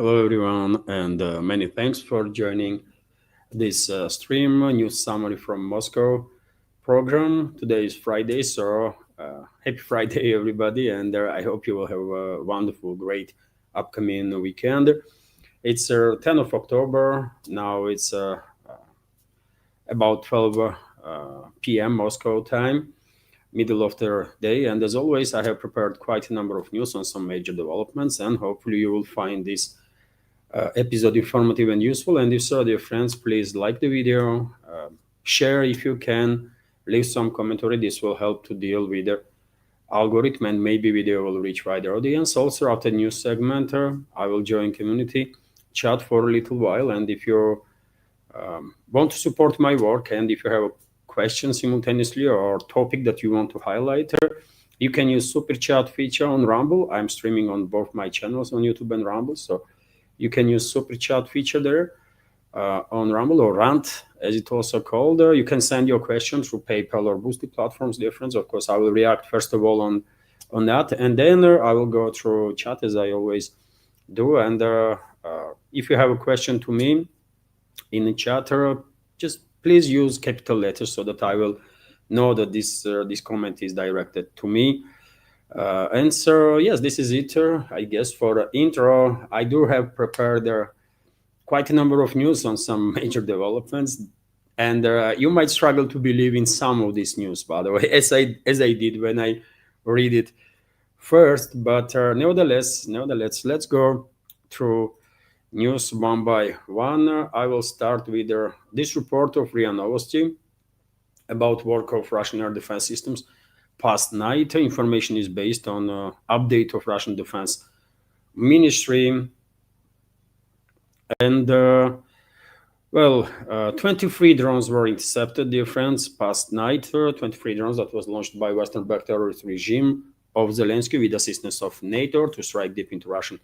Hello, everyone, and many thanks for joining this stream news summary from Moscow program. Today is Friday, so happy Friday, everybody, and I hope you will have a wonderful, great upcoming weekend. It's 10th of October. Now it's about 12 p.m. Moscow time, middle of the day. And as always, I have prepared quite a number of news on some major developments, and hopefully you will find this episode informative and useful. And if so, dear friends, please like the video, share if you can, leave some commentary. This will help to deal with the algorithm, and maybe video will reach wider audience. Also, after news segment, I will join community chat for a little while. And if you want to support my work, and if you have a question simultaneously or topic that you want to highlight, you can use super chat feature on Rumble. I'm streaming on both my channels on YouTube and Rumble, so you can use super chat feature there on Rumble, or Rant, as it's also called. You can send your questions through PayPal or Boosty platforms. Difference, of course, I will react first of all on that, and then I will go through chat as I always do. And if you have a question to me in the chat, just please use capital letters so that I will know that this comment is directed to me. And so, yes, this is it, I guess, for the intro. I do have prepared quite a number of news on some major developments, and you might struggle to believe in some of this news, by the way, as I did when I read it first. But nevertheless, let's go through news one by one. I will start with this report of RIA Novosti about work of Russian air defense systems past night. Information is based on update of Russian Defense Ministry. And 23 drones were intercepted, dear friends, past night. 23 drones that was launched by Western-backed terrorist regime of Zelensky with assistance of NATO to strike deep into Russian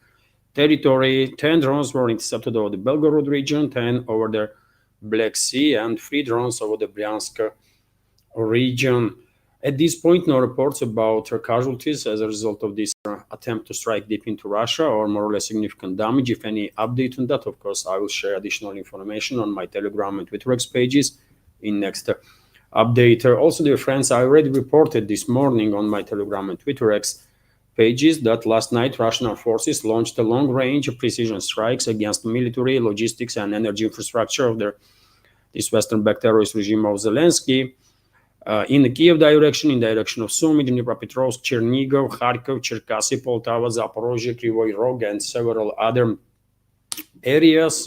territory. 10 drones were intercepted over the Belgorod region, 10 over the Black Sea, and 3 drones over the Bryansk region. At this point, no reports about casualties as a result of this attempt to strike deep into Russia, or more or less significant damage. If any update on that, of course, I will share additional information on my Telegram and Twitter X pages in next update. Also, dear friends, I already reported this morning on my Telegram and Twitter X pages that last night Russian armed forces launched a long-range precision strikes against military, logistics, and energy infrastructure of this Western-backed terrorist regime of Zelensky. In the Kyiv direction, in direction of Sumy, Dnipropetrovsk, Chernigov, Kharkov, Cherkasy, Poltava, Zaporozhye, Kryvyi Rog, and several other areas.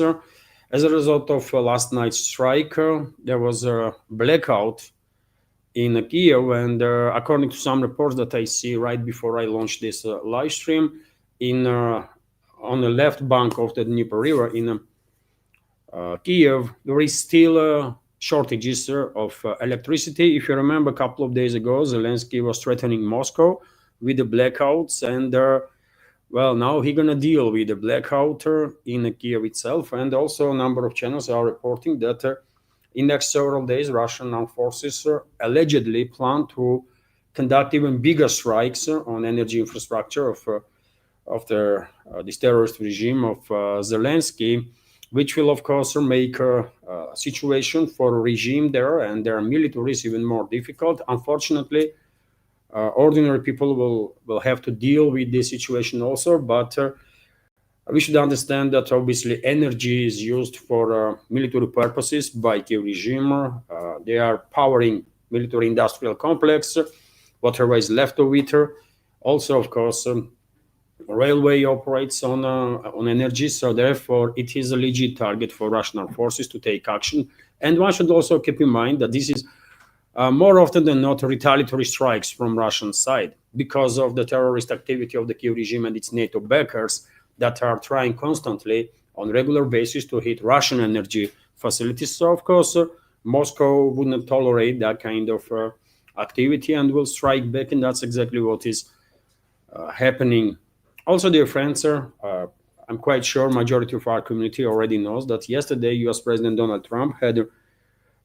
As a result of last night's strike, there was a blackout in Kyiv, and according to some reports that I see right before I launched this live stream, on the left bank of the Dnieper River in Kyiv, there is still shortages of electricity. If you remember, a couple of days ago, Zelensky was threatening Moscow with the blackouts, and now he's gonna deal with the blackout in Kyiv itself. And also, a number of channels are reporting that in the next several days, Russian armed forces allegedly plan to conduct even bigger strikes on energy infrastructure of this terrorist regime of Zelensky, which will, of course, make a situation for a regime there and their militaries even more difficult. Unfortunately, ordinary people will have to deal with this situation also, but we should understand that obviously energy is used for military purposes by Kyiv regime. They are powering military industrial complex, whatever is left of it. Also, of course, railway operates on energy, so therefore it is a legit target for Russian armed forces to take action. And one should also keep in mind that this is more often than not retaliatory strikes from Russian side because of the terrorist activity of the Kyiv regime and its NATO backers that are trying constantly on regular basis to hit Russian energy facilities. So of course, Moscow would not tolerate that kind of activity and will strike back, and that's exactly what is happening. Also, dear friends, I'm quite sure majority of our community already knows that yesterday US President Donald Trump had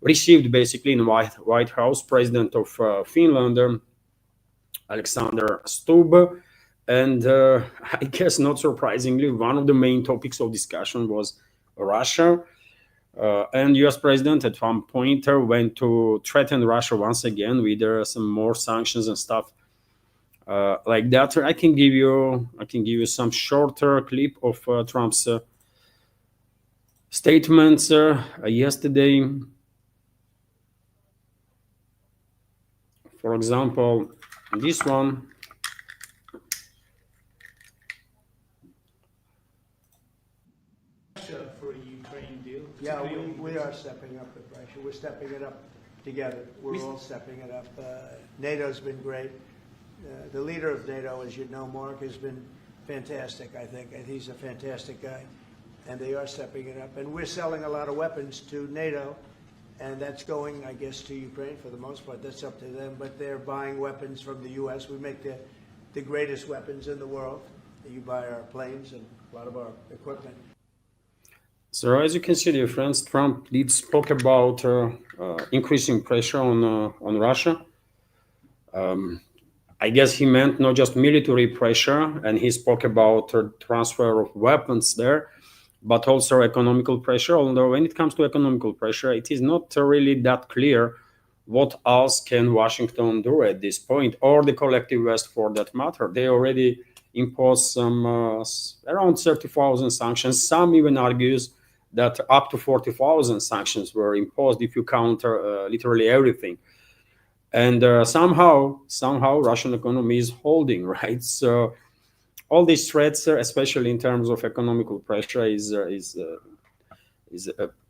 received basically in White House President of Finland, Alexander Stubb, And I guess not surprisingly, one of the main topics of discussion was Russia. And US president at one point went to threaten Russia once again with some more sanctions and stuff like that. I can give you some shorter clip of Trump's statements yesterday. For example, this one. For a Ukraine deal? Yeah, we are stepping up with Russia. We're stepping it up together. We're all stepping it up. NATO's been great. The leader of NATO, as you know, Mark, has been fantastic, I think. And he's a fantastic guy. And they are stepping it up. And we're selling a lot of weapons to NATO. And that's going, I guess, to Ukraine for the most part. That's up to them. But they're buying weapons from the U.S. We make the greatest weapons in the world. You buy our planes and a lot of our equipment. So as you can see, dear friends, Trump did spoke about increasing pressure on Russia. I guess he meant not just military pressure, and he spoke about transfer of weapons there, but also economical pressure. Although when it comes to economical pressure, it is not really that clear what else can Washington do at this point, or the collective West for that matter. They already imposed some around 30,000 sanctions. Some even argues that up to 40,000 sanctions were imposed if you count literally everything. And somehow Russian economy is holding, right? So all these threats, especially in terms of economical pressure, is a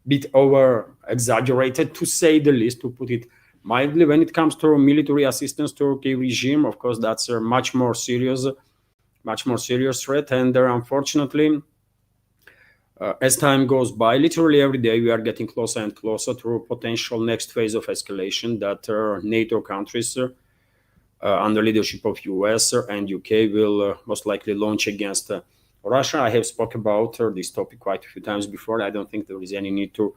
bit over exaggerated, to say the least, to put it mildly. When it comes to military assistance to Kyiv regime, of course, that's a much more serious threat. And unfortunately, as time goes by, literally every day, we are getting closer and closer to a potential next phase of escalation that NATO countries under leadership of US and UK will most likely launch against Russia. I have spoken about this topic quite a few times before. I don't think there is any need to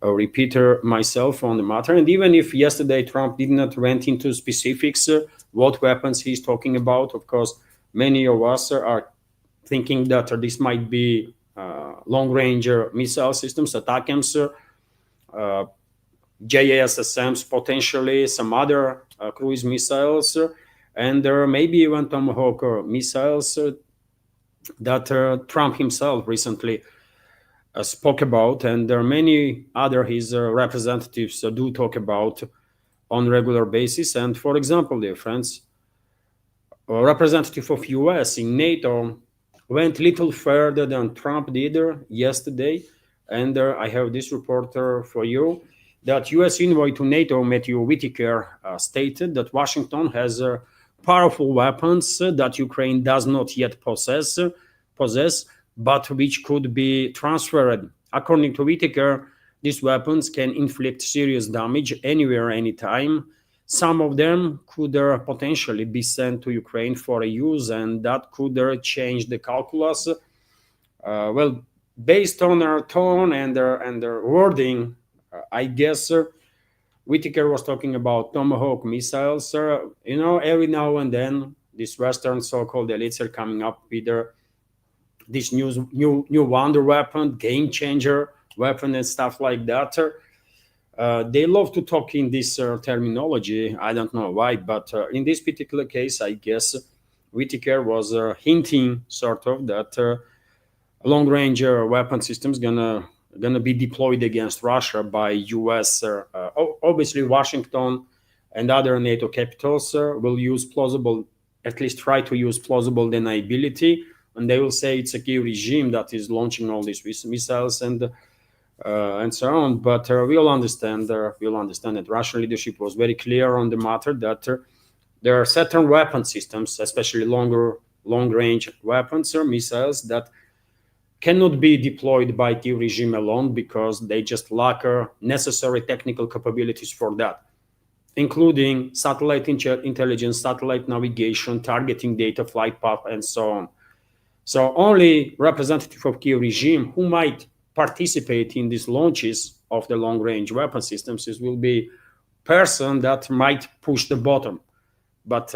repeat myself on the matter. And even if yesterday Trump did not went into specifics, what weapons he's talking about, of course, many of us are thinking that this might be long-range missile systems, ATACMS, JASSMs, potentially some other cruise missiles, and maybe even Tomahawk missiles that Trump himself recently spoke about, and there are many other his representatives do talk about on a regular basis. And for example, dear friends, a representative of US in NATO went little further than Trump did yesterday. And I have this report for you, that US envoy to NATO, Matthew Whitaker, stated that Washington has powerful weapons that Ukraine does not yet possess, but which could be transferred. According to Whitaker, these weapons can inflict serious damage anywhere, anytime. Some of them could potentially be sent to Ukraine for a use, and that could change the calculus. Well, based on their tone and their wording, I guess Whitaker was talking about Tomahawk missiles. Every now and then, these Western so-called elites are coming up with this new wonder weapon, game changer weapon, and stuff like that. They love to talk in this terminology. I don't know why, but in this particular case, I guess Whitaker was hinting sort of that long-range weapon systems gonna be deployed against Russia by US. Obviously, Washington and other NATO capitals will use plausible, at least try to use plausible deniability, and they will say it's a Kyiv regime that is launching all these missiles and so on. But we'll understand that Russian leadership was very clear on the matter, that there are certain weapon systems, especially long-range weapons or missiles, that cannot be deployed by Kyiv regime alone because they just lack necessary technical capabilities for that, including satellite intelligence, satellite navigation, targeting data, flight path, and so on. So only representative of Kyiv regime who might participate in these launches of the long-range weapon systems will be person that might push the button. but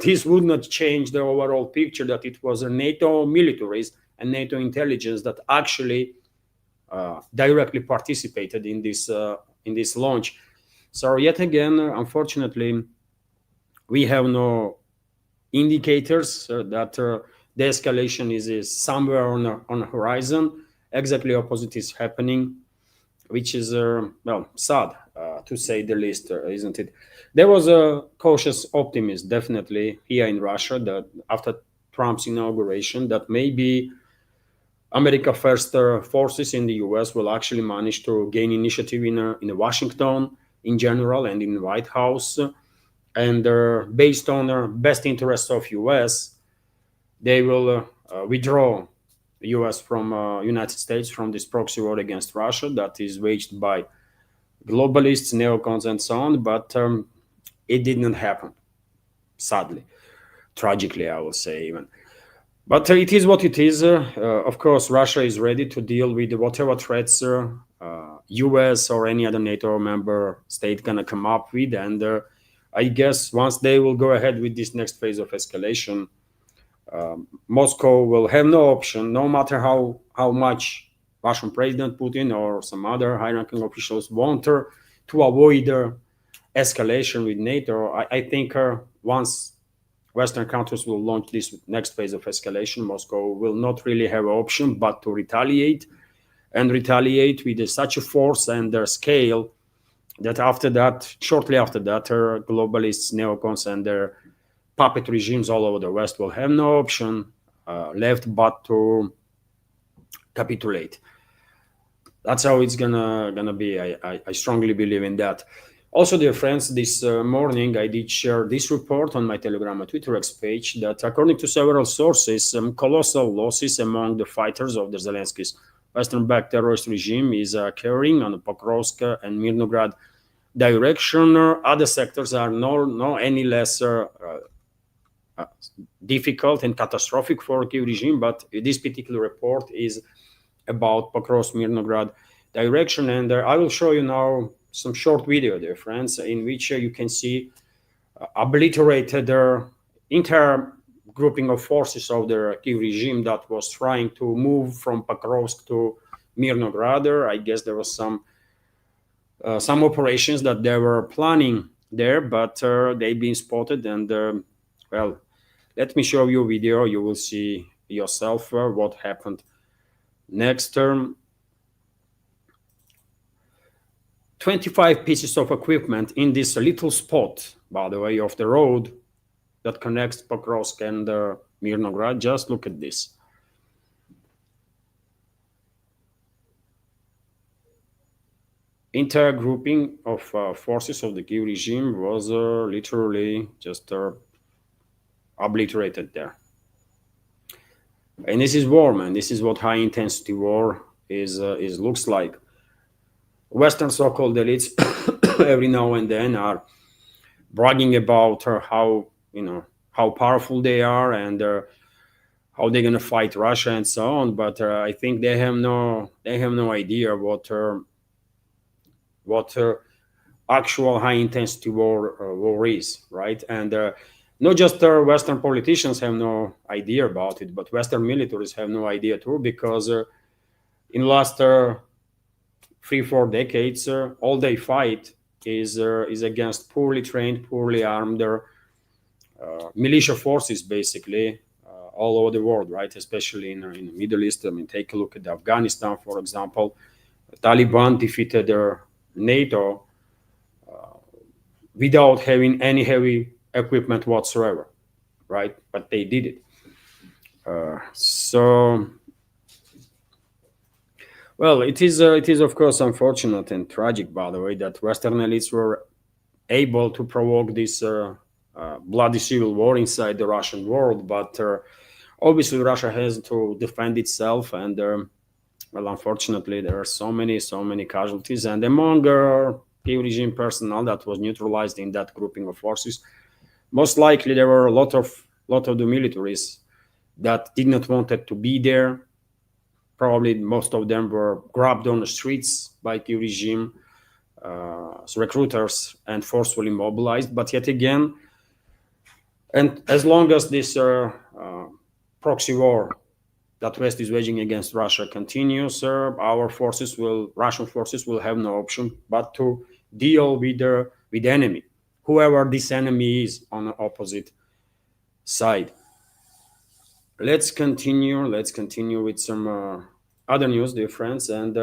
this would not change the overall picture that it was a NATO militaries and NATO intelligence that actually directly participated in this launch. So yet again, unfortunately, we have no indicators that the escalation is somewhere on the horizon. Exactly opposite is happening, which is well, sad to say the least, isn't it? There was a cautious optimism definitely here in Russia that after Trump's inauguration that maybe America First forces in the US will actually manage to gain initiative in Washington in general and in the White House. And based on the best interests of US, they will withdraw the US from United States from this proxy war against Russia that is waged by globalists, neocons, and so on. But it did not happen, sadly, tragically, I will say even. But it is what it is. Of course, Russia is ready to deal with whatever threats US or any other NATO member state gonna come up with. And I guess once they will go ahead with this next phase of escalation, Moscow will have no option, no matter how much Russian President Putin or some other high-ranking officials want to avoid escalation with NATO. I think once Western countries will launch this next phase of escalation, Moscow will not really have an option but to retaliate, and retaliate with such a force and their scale that after that, shortly after that, globalists, neocons, and their puppet regimes all over the West will have no option left but to capitulate. That's how it's gonna be. I strongly believe in that. Also, dear friends, this morning I did share this report on my Telegram and Twitter X page that according to several sources, colossal losses among the fighters of the Zelensky's Western-backed terrorist regime is occurring on the Pokrovsk and Mirnograd direction. Other sectors are no any less difficult and catastrophic for Kyiv regime, but this particular report is about Pokrovsk, Mirnograd direction, and I will show you now some short video, dear friends, in which you can see obliterated their entire grouping of forces of the Kyiv regime that was trying to move from Pokrovsk to Mirnograd. I guess there was some operations that they were planning there, but they've been spotted. And well, let me show you a video. You will see yourself what happened next. 25 pieces of equipment in this little spot, by the way, of the road that connects Pokrovsk and Mirnograd. Just look at this. Entire grouping of forces of the Kyiv regime was literally just obliterated there. And this is war, man. This is what high-intensity war is looks like. Western so-called elites every now and then are bragging about how powerful they are and how they're gonna fight Russia and so on. But I think they have no idea what actual high-intensity war is, right? And not just Western politicians have no idea about it, but Western militaries have no idea too, because in last 3-4 decades, all they fight is against poorly trained, poorly armed militia forces, basically, all over the world, right? Especially in the Middle East. I mean, take a look at Afghanistan, for example. The Taliban defeated NATO without having any heavy equipment whatsoever, right? But they did it. Well, it is of course unfortunate and tragic, by the way, that Western elites were able to provoke this bloody civil war inside the Russian world. But obviously, Russia has to defend itself, and well, unfortunately, there are so many casualties. And among Kyiv regime personnel that was neutralized in that grouping of forces, most likely there were a lot of the militaries that did not wanted to be there. Probably most of them were grabbed on the streets by Kyiv regime recruiters and forcefully mobilized. But yet again, And as long as this proxy war that West is waging against Russia continues, Russian forces will have no option but to deal with the enemy, whoever this enemy is on the opposite side. Let's continue. Let's continue with some other news, dear friends. And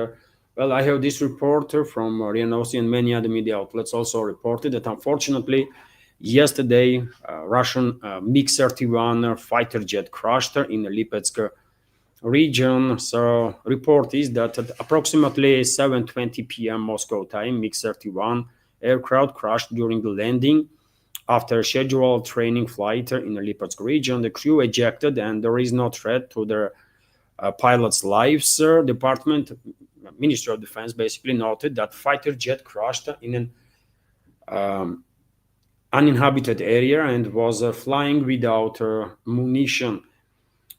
well, I have this report from RIA Novosti and many other media outlets also reported that unfortunately, yesterday, Russian MiG-31 fighter jet crashed in the Lipetsk region. So report is that at approximately 7:20 p.m. Moscow time, MiG-31 aircraft crashed during the landing after a scheduled training flight in the Lipetsk region. The crew ejected and there is no threat to their pilots' lives. Department Ministry of Defense basically noted that fighter jet crashed in an uninhabited area and was flying without munition.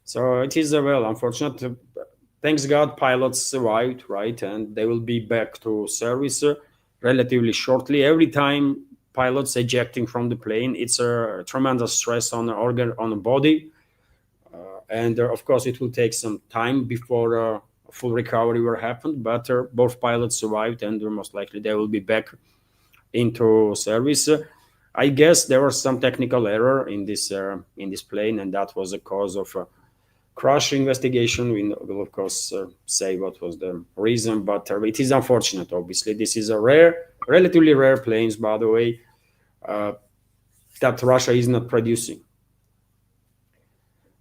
So it is well unfortunate. Thanks God, pilots survived, right, and they will be back to service relatively shortly. Every time pilots ejecting from the plane, it's a tremendous stress on the organ, on the body, and of course it will take some time before full recovery will happen. But both pilots survived, and most likely they will be back into service. I guess there was some technical error in this plane, and that was the cause of crash. Investigation will of course say what was the reason, but it is unfortunate. Obviously, this is a relatively rare planes, by the way, that Russia is not producing.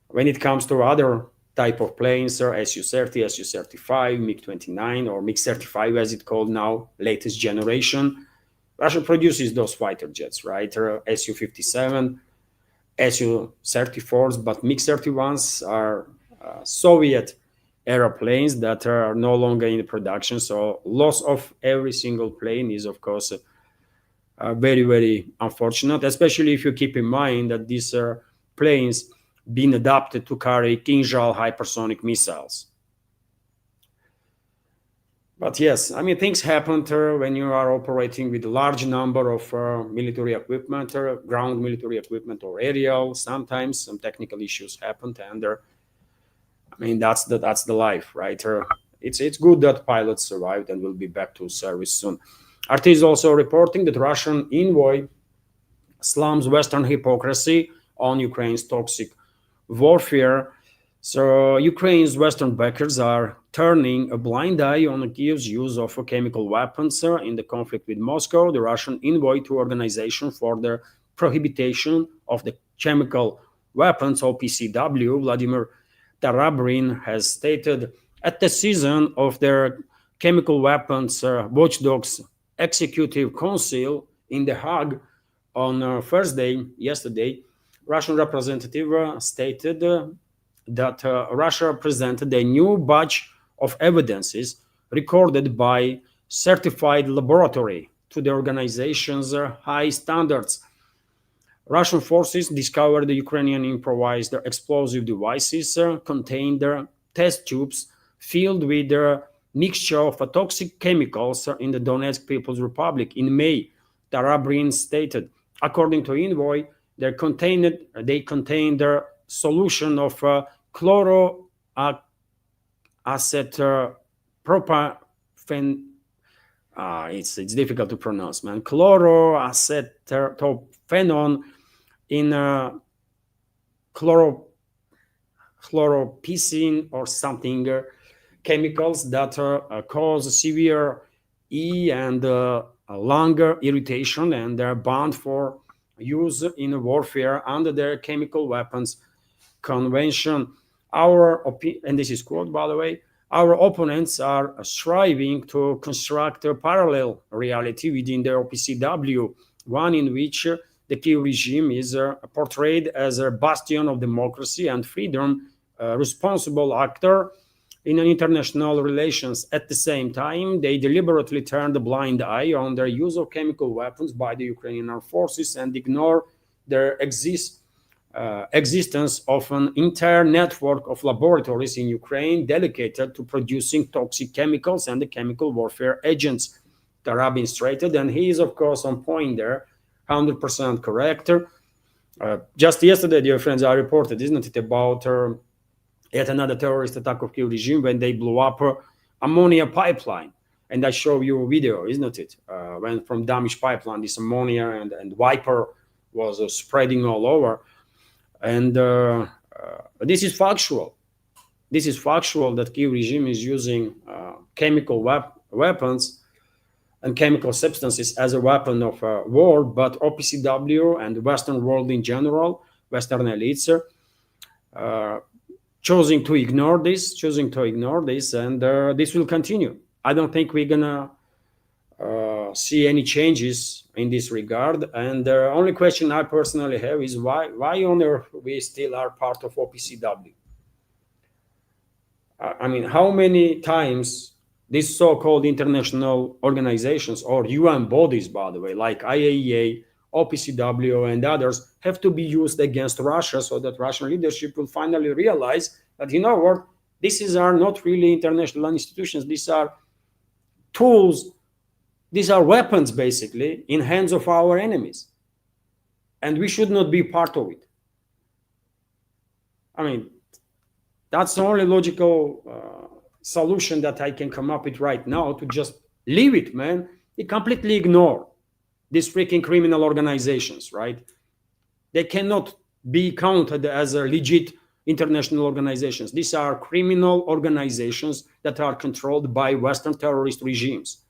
When it comes to other type of planes, Su-30, Su-35, MiG-29, or MiG-35 as it's called now, latest generation, Russia produces those fighter jets, right? Su-57, Su-34s, but MiG-31s are Soviet airplanes that are no longer in production. So loss of every single plane is, of course, very, very unfortunate, especially if you keep in mind that these planes been adapted to carry Kinzhal hypersonic missiles. But yes, I mean, things happen when you are operating with a large number of military equipment, ground military equipment or aerial. Sometimes some technical issues happen, and I mean, that's the life, right? It's good that pilots survived and will be back to service soon. RT is also reporting that Russian envoy slams Western hypocrisy on Ukraine's toxic warfare. So Ukraine's Western backers are turning a blind eye on Kyiv's use of chemical weapons in the conflict with Moscow. The Russian envoy to Organization for the Prohibition of the Chemical Weapons, OPCW, Vladimir Tarabrin, has stated at the season of their chemical weapons watchdogs executive council in The Hague on Thursday, yesterday, Russian representative stated that Russia presented a new batch of evidences recorded by certified laboratory to the organization's high standards. Russian forces discovered the Ukrainian improvised explosive devices contained test tubes filled with a mixture of toxic chemicals in the Donetsk People's Republic in May, Tarabrin stated. According to envoy, they contained a solution of chloroacetylpropan. It's difficult to pronounce, man. Chloroacetylphenone in chloropicin or something, chemicals that cause severe and lung irritation, and they're banned for use in warfare under the Chemical Weapons Convention. And this is quote, by the way, our opponents are striving to construct a parallel reality within the OPCW, one in which the Kyiv regime is portrayed as a bastion of democracy and freedom, responsible actor in international relations. At the same time, they deliberately turn the blind eye on their use of chemical weapons by the Ukrainian armed forces and ignore their existence of an entire network of laboratories in Ukraine dedicated to producing toxic chemicals and the chemical warfare agents. Tarabin stated, and he is of course on point there, 100% correct. Just yesterday, dear friends, I reported, isn't it, about yet another terrorist attack of Kyiv regime when they blew up ammonia pipeline. And I show you a video, isn't it? When from damaged pipeline, this ammonia and viper was spreading all over. And this is factual. This is factual that Kyiv regime is using chemical weapons and chemical substances as a weapon of war, but OPCW and the Western world in general, Western elites, choosing to ignore this, and this will continue. I don't think we're gonna see any changes in this regard. And the only question I personally have is why on earth we still are part of OPCW? I mean, how many times these so-called international organizations or UN bodies, by the way, like IAEA, OPCW, and others, have to be used against Russia so that Russian leadership will finally realize that, you know what, these are not really international institutions. These are tools, these are weapons, basically, in hands of our enemies. And we should not be part of it. I mean, that's the only logical solution that I can come up with right now, to just leave it, man. You completely ignore these freaking criminal organizations, right? They cannot be counted as a legit international organizations. These are criminal organizations that are controlled by Western terrorist regimes.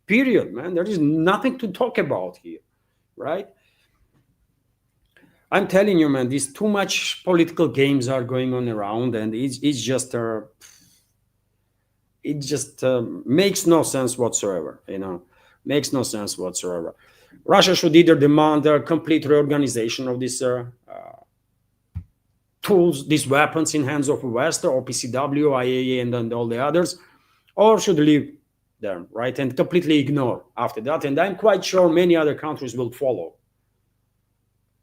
Period, man. There is nothing to talk about here, right? I'm telling you, man, these too much political games are going on around, and it just makes no sense whatsoever, you know, makes no sense whatsoever. Russia should either demand a complete reorganization of these tools, these weapons in hands of West, or OPCW, IAEA, and all the others, or should leave them, right, and completely ignore after that. And I'm quite sure many other countries will follow.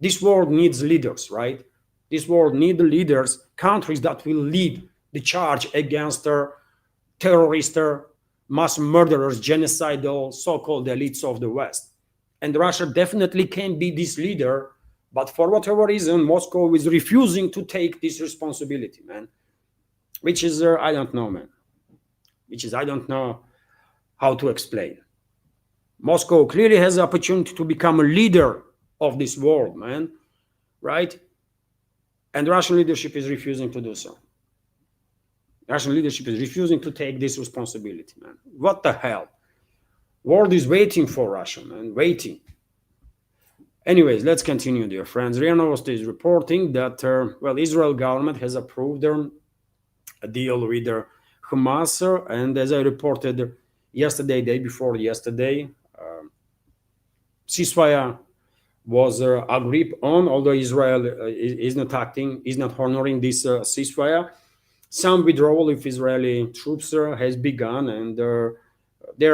This world needs leaders, right? This world needs leaders, countries that will lead the charge against terrorist, mass murderers, genocidal, so-called elites of the West. And Russia definitely can be this leader, but for whatever reason, Moscow is refusing to take this responsibility, man. Which is, I don't know, man. Which is, I don't know how to explain. Moscow clearly has the opportunity to become a leader of this world, man, right? And Russian leadership is refusing to do so. Russian leadership is refusing to take this responsibility, man. What the hell? World is waiting for Russia, man, waiting. Anyways, let's continue, dear friends. RIA Novosti is reporting that, well, Israel government has approved a deal with Hamas, and as I reported yesterday, day before yesterday, ceasefire was agreed on, although Israel is not acting, is not honoring this ceasefire. Some withdrawal of Israeli troops has begun, and there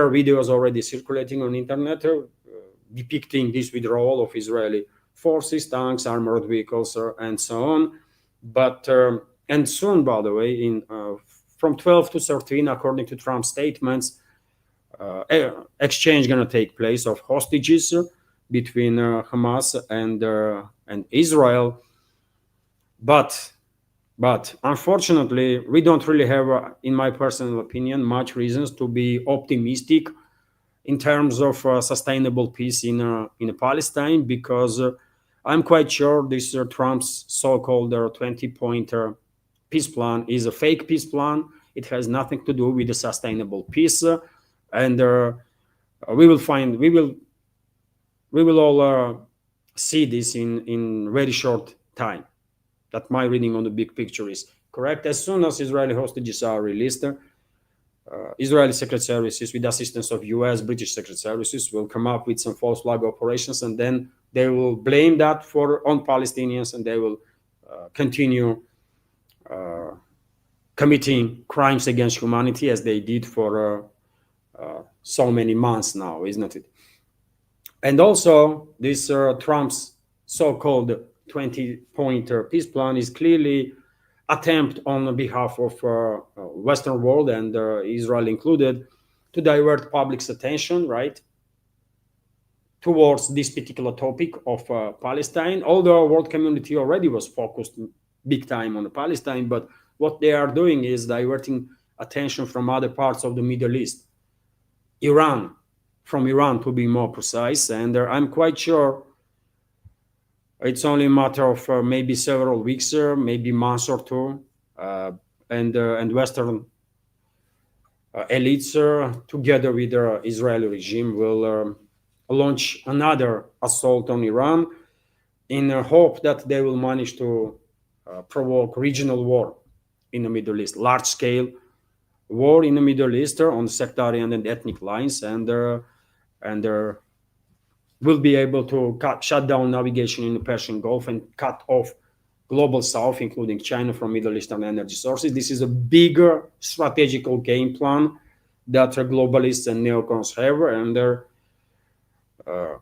are videos already circulating on internet depicting this withdrawal of Israeli forces, tanks, armored vehicles, and so on. But and soon, by the way, in from 12 to 13, according to Trump's statements, exchange going to take place of hostages between Hamas and Israel. But unfortunately, we don't really have, in my personal opinion, much reasons to be optimistic in terms of sustainable peace in Palestine, because I'm quite sure this Trump's so-called 20-point peace plan is a fake peace plan. It has nothing to do with the sustainable peace, and we will all see this in very short time. That my reading on the big picture is correct. As soon as Israeli hostages are released, Israeli secret services, with the assistance of US, British secret services, will come up with some false flag operations, and then they will blame that on Palestinians, and they will continue committing crimes against humanity as they did for so many months now, isn't it? And also, this Trump's so-called 20-point peace plan is clearly attempt on behalf of Western world, and Israel included, to divert public's attention, right, towards this particular topic of Palestine, although world community already was focused big time on Palestine, but what they are doing is diverting attention from other parts of the Middle East, from Iran to be more precise, and I'm quite sure it's only a matter of maybe several weeks, maybe months or two, and Western elites, together with the Israeli regime, will launch another assault on Iran in the hope that they will manage to provoke regional war in the Middle East, large-scale war in the Middle East on sectarian and ethnic lines, and will be able to shut down navigation in the Persian Gulf and cut off global south, including China, from Middle Eastern energy sources. This is a bigger strategical game plan that globalists and neocons have, and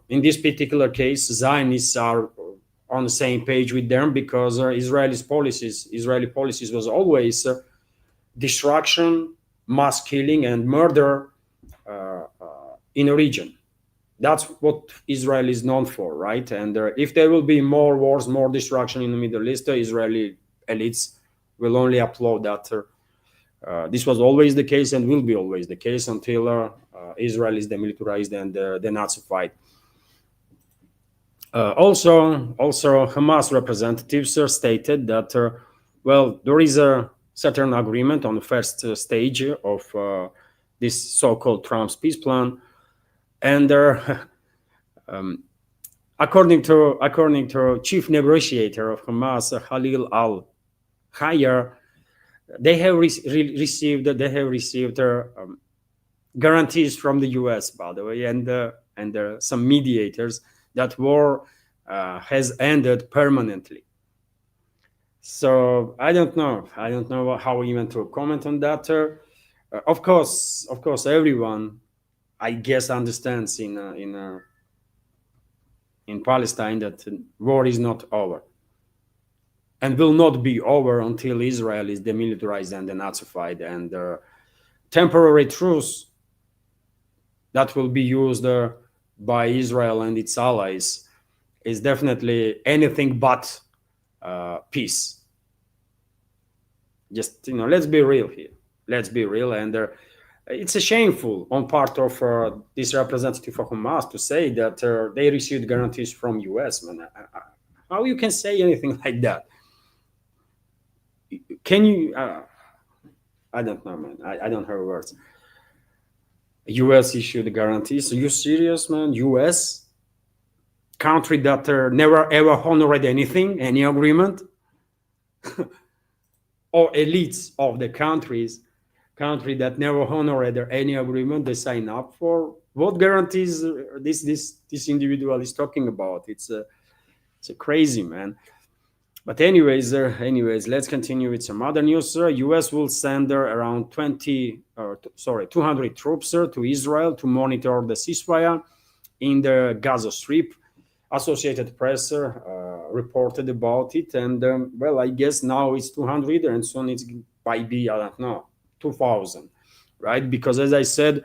in this particular case, Zionists are on the same page with them, because Israeli policies was always destruction, mass killing, and murder in a region. That's what Israel is known for, right? And if there will be more wars, more destruction in the Middle East, Israeli elites will only applaud that. This was always the case and will be always the case until Israel is demilitarized and denazified. Also, Hamas representatives stated that, well, there is a certain agreement on the first stage of this so-called Trump's peace plan, and according to chief negotiator of Hamas, Khalil al-Hayya, they have received guarantees from the U.S., by the way, and some mediators that war has ended permanently. So I don't know how even to comment on that. Of course, everyone, I guess, understands in Palestine that war is not over and will not be over until Israel is demilitarized and denazified, and temporary truce that will be used by Israel and its allies is definitely anything but peace. Just, let's be real here. Let's be real. And it's a shameful on part of this representative of Hamas to say that they received guarantees from US. Man, how you can say anything like that? Can you? I don't know, man. I don't have words. US issued guarantees. Are you serious, man? US, country that never ever honored anything, any agreement, or elites of the country that never honored any agreement they sign up for. What guarantees this individual is talking about? It's a crazy, man. But anyways, let's continue with some other news. US will send around 200 troops to Israel to monitor the ceasefire in the Gaza Strip. Associated Press reported about it, and well, I guess now it's 200, and soon it's might be, I don't know, 2,000, right? Because as I said,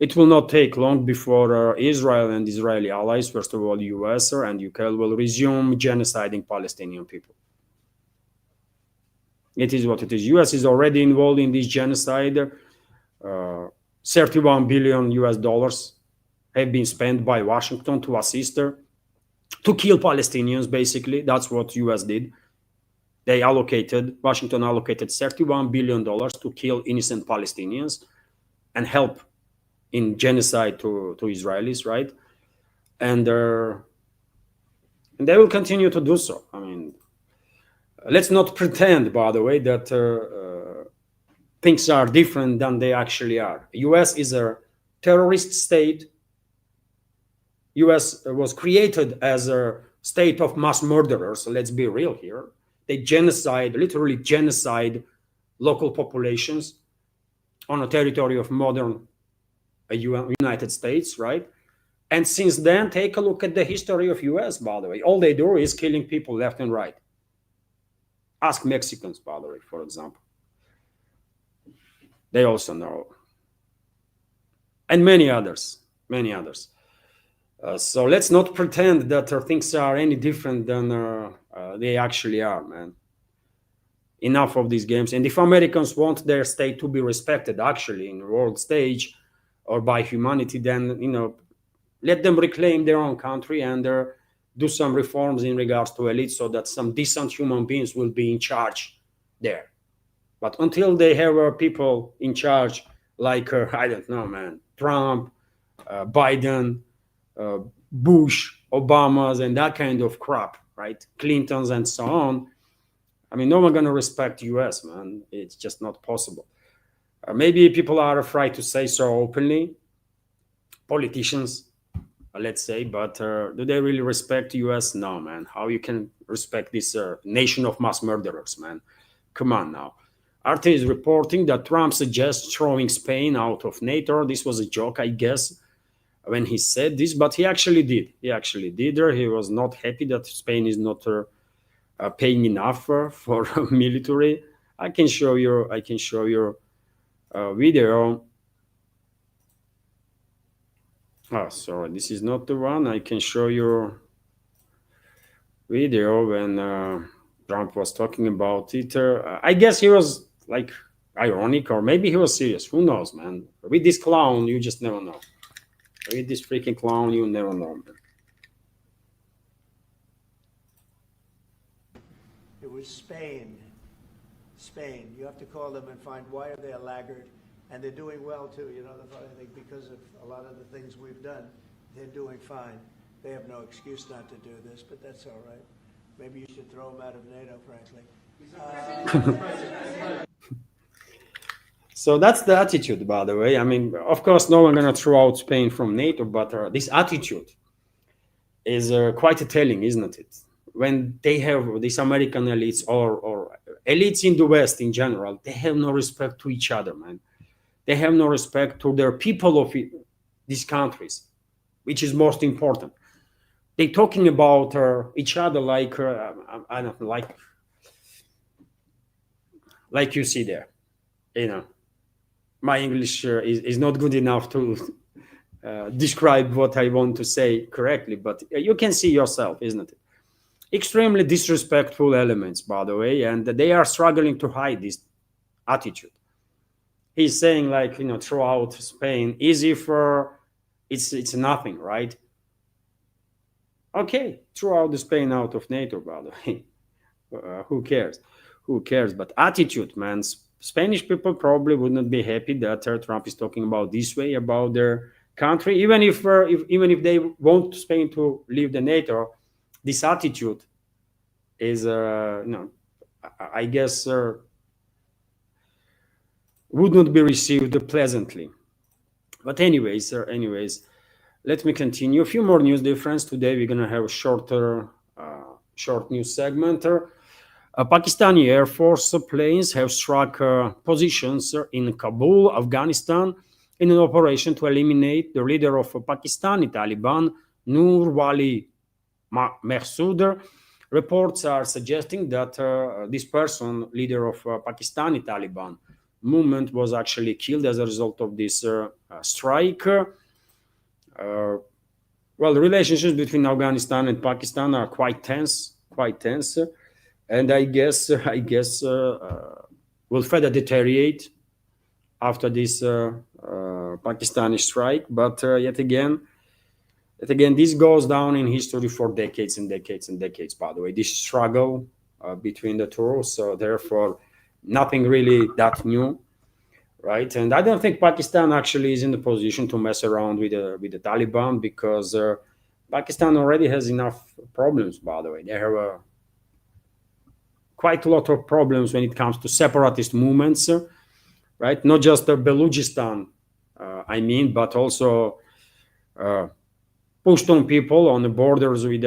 it will not take long before Israel and Israeli allies, first of all, US and UK, will resume genociding Palestinian people. It is what it is. US is already involved in this genocide. 31 billion US dollars have been spent by Washington to assist her, to kill Palestinians, basically. That's what US did. Washington allocated $31 billion to kill innocent Palestinians and help in genocide to Israelis, right? And they will continue to do so. I mean, let's not pretend, by the way, that things are different than they actually are. US is a terrorist state. US was created as a state of mass murderers. So let's be real here. They literally genocide local populations on a territory of modern United States, right? And since then, take a look at the history of US, by the way. All they do is killing people left and right. Ask Mexicans, by the way, for example. They also know. And many others. So let's not pretend that things are any different than they actually are, man. Enough of these games. And if Americans want their state to be respected, actually, in the world stage or by humanity, then let them reclaim their own country and do some reforms in regards to elite, so that some decent human beings will be in charge there. But until they have people in charge like I don't know, man, Trump, Biden, Bush, Obamas, and that kind of crap, right? Clintons and so on. I mean, no one gonna respect US, man. It's just not possible. Maybe people are afraid to say so openly, politicians, let's say, but do they really respect US? No, man. How you can respect this nation of mass murderers, man? Come on now. RT is reporting that Trump suggests throwing Spain out of NATO. This was a joke, I guess, when he said this, but he actually did. He actually did. He was not happy that Spain is not paying enough for military. I can show you. I can show you a video. Oh, sorry, this is not the one. I can show you video when Trump was talking about it. I guess he was like ironic, or maybe he was serious. Who knows, man? With this clown, you just never know. With this freaking clown, you never know, man. It was Spain. Spain. You have to call them and find why are they a laggard, and they're doing well too. You know, the funny thing, because of a lot of the things we've done, they're doing fine. They have no excuse not to do this, but that's all right. Maybe you should throw them out of NATO, frankly. So that's the attitude, by the way. I mean, of course, no one gonna throw out Spain from NATO, but this attitude is quite telling, isn't it? When they have these American elites or elites in the West in general, they have no respect to each other, man. They have no respect to their people of these countries, which is most important. They're talking about each other like I don't know, like you see there. You know, my English is not good enough to describe what I want to say correctly, but you can see yourself, isn't it? Extremely disrespectful elements, by the way, and they are struggling to hide this attitude. He's saying, like, throughout Spain, easy for it's nothing, right? Okay, throw out the Spain out of NATO, by the way. Who cares? Who cares? But attitude, man. Spanish people probably would not be happy that Trump is talking about this way about their country, even if they want Spain to leave the NATO. This attitude is, I guess, would not be received pleasantly. But anyways, let me continue. A few more news difference. Today we're gonna have a short news segment. Pakistani Air Force planes have struck positions in Kabul, Afghanistan, in an operation to eliminate the leader of Pakistani Taliban, Nur Wali Mahsoud. Reports are suggesting that this person, leader of Pakistani Taliban movement, was actually killed as a result of this strike. Well, the relationships between Afghanistan and Pakistan are quite tense, and I guess will further deteriorate after this Pakistani strike. But yet again, this goes down in history for decades and decades and decades. By the way, this struggle between the two, so therefore, nothing really that new, right? And I don't think Pakistan actually is in the position to mess around with the Taliban, because Pakistan already has enough problems. By the way, they have quite a lot of problems when it comes to separatist movements, right? Not just Balochistan, but also Pushtun people on the borders with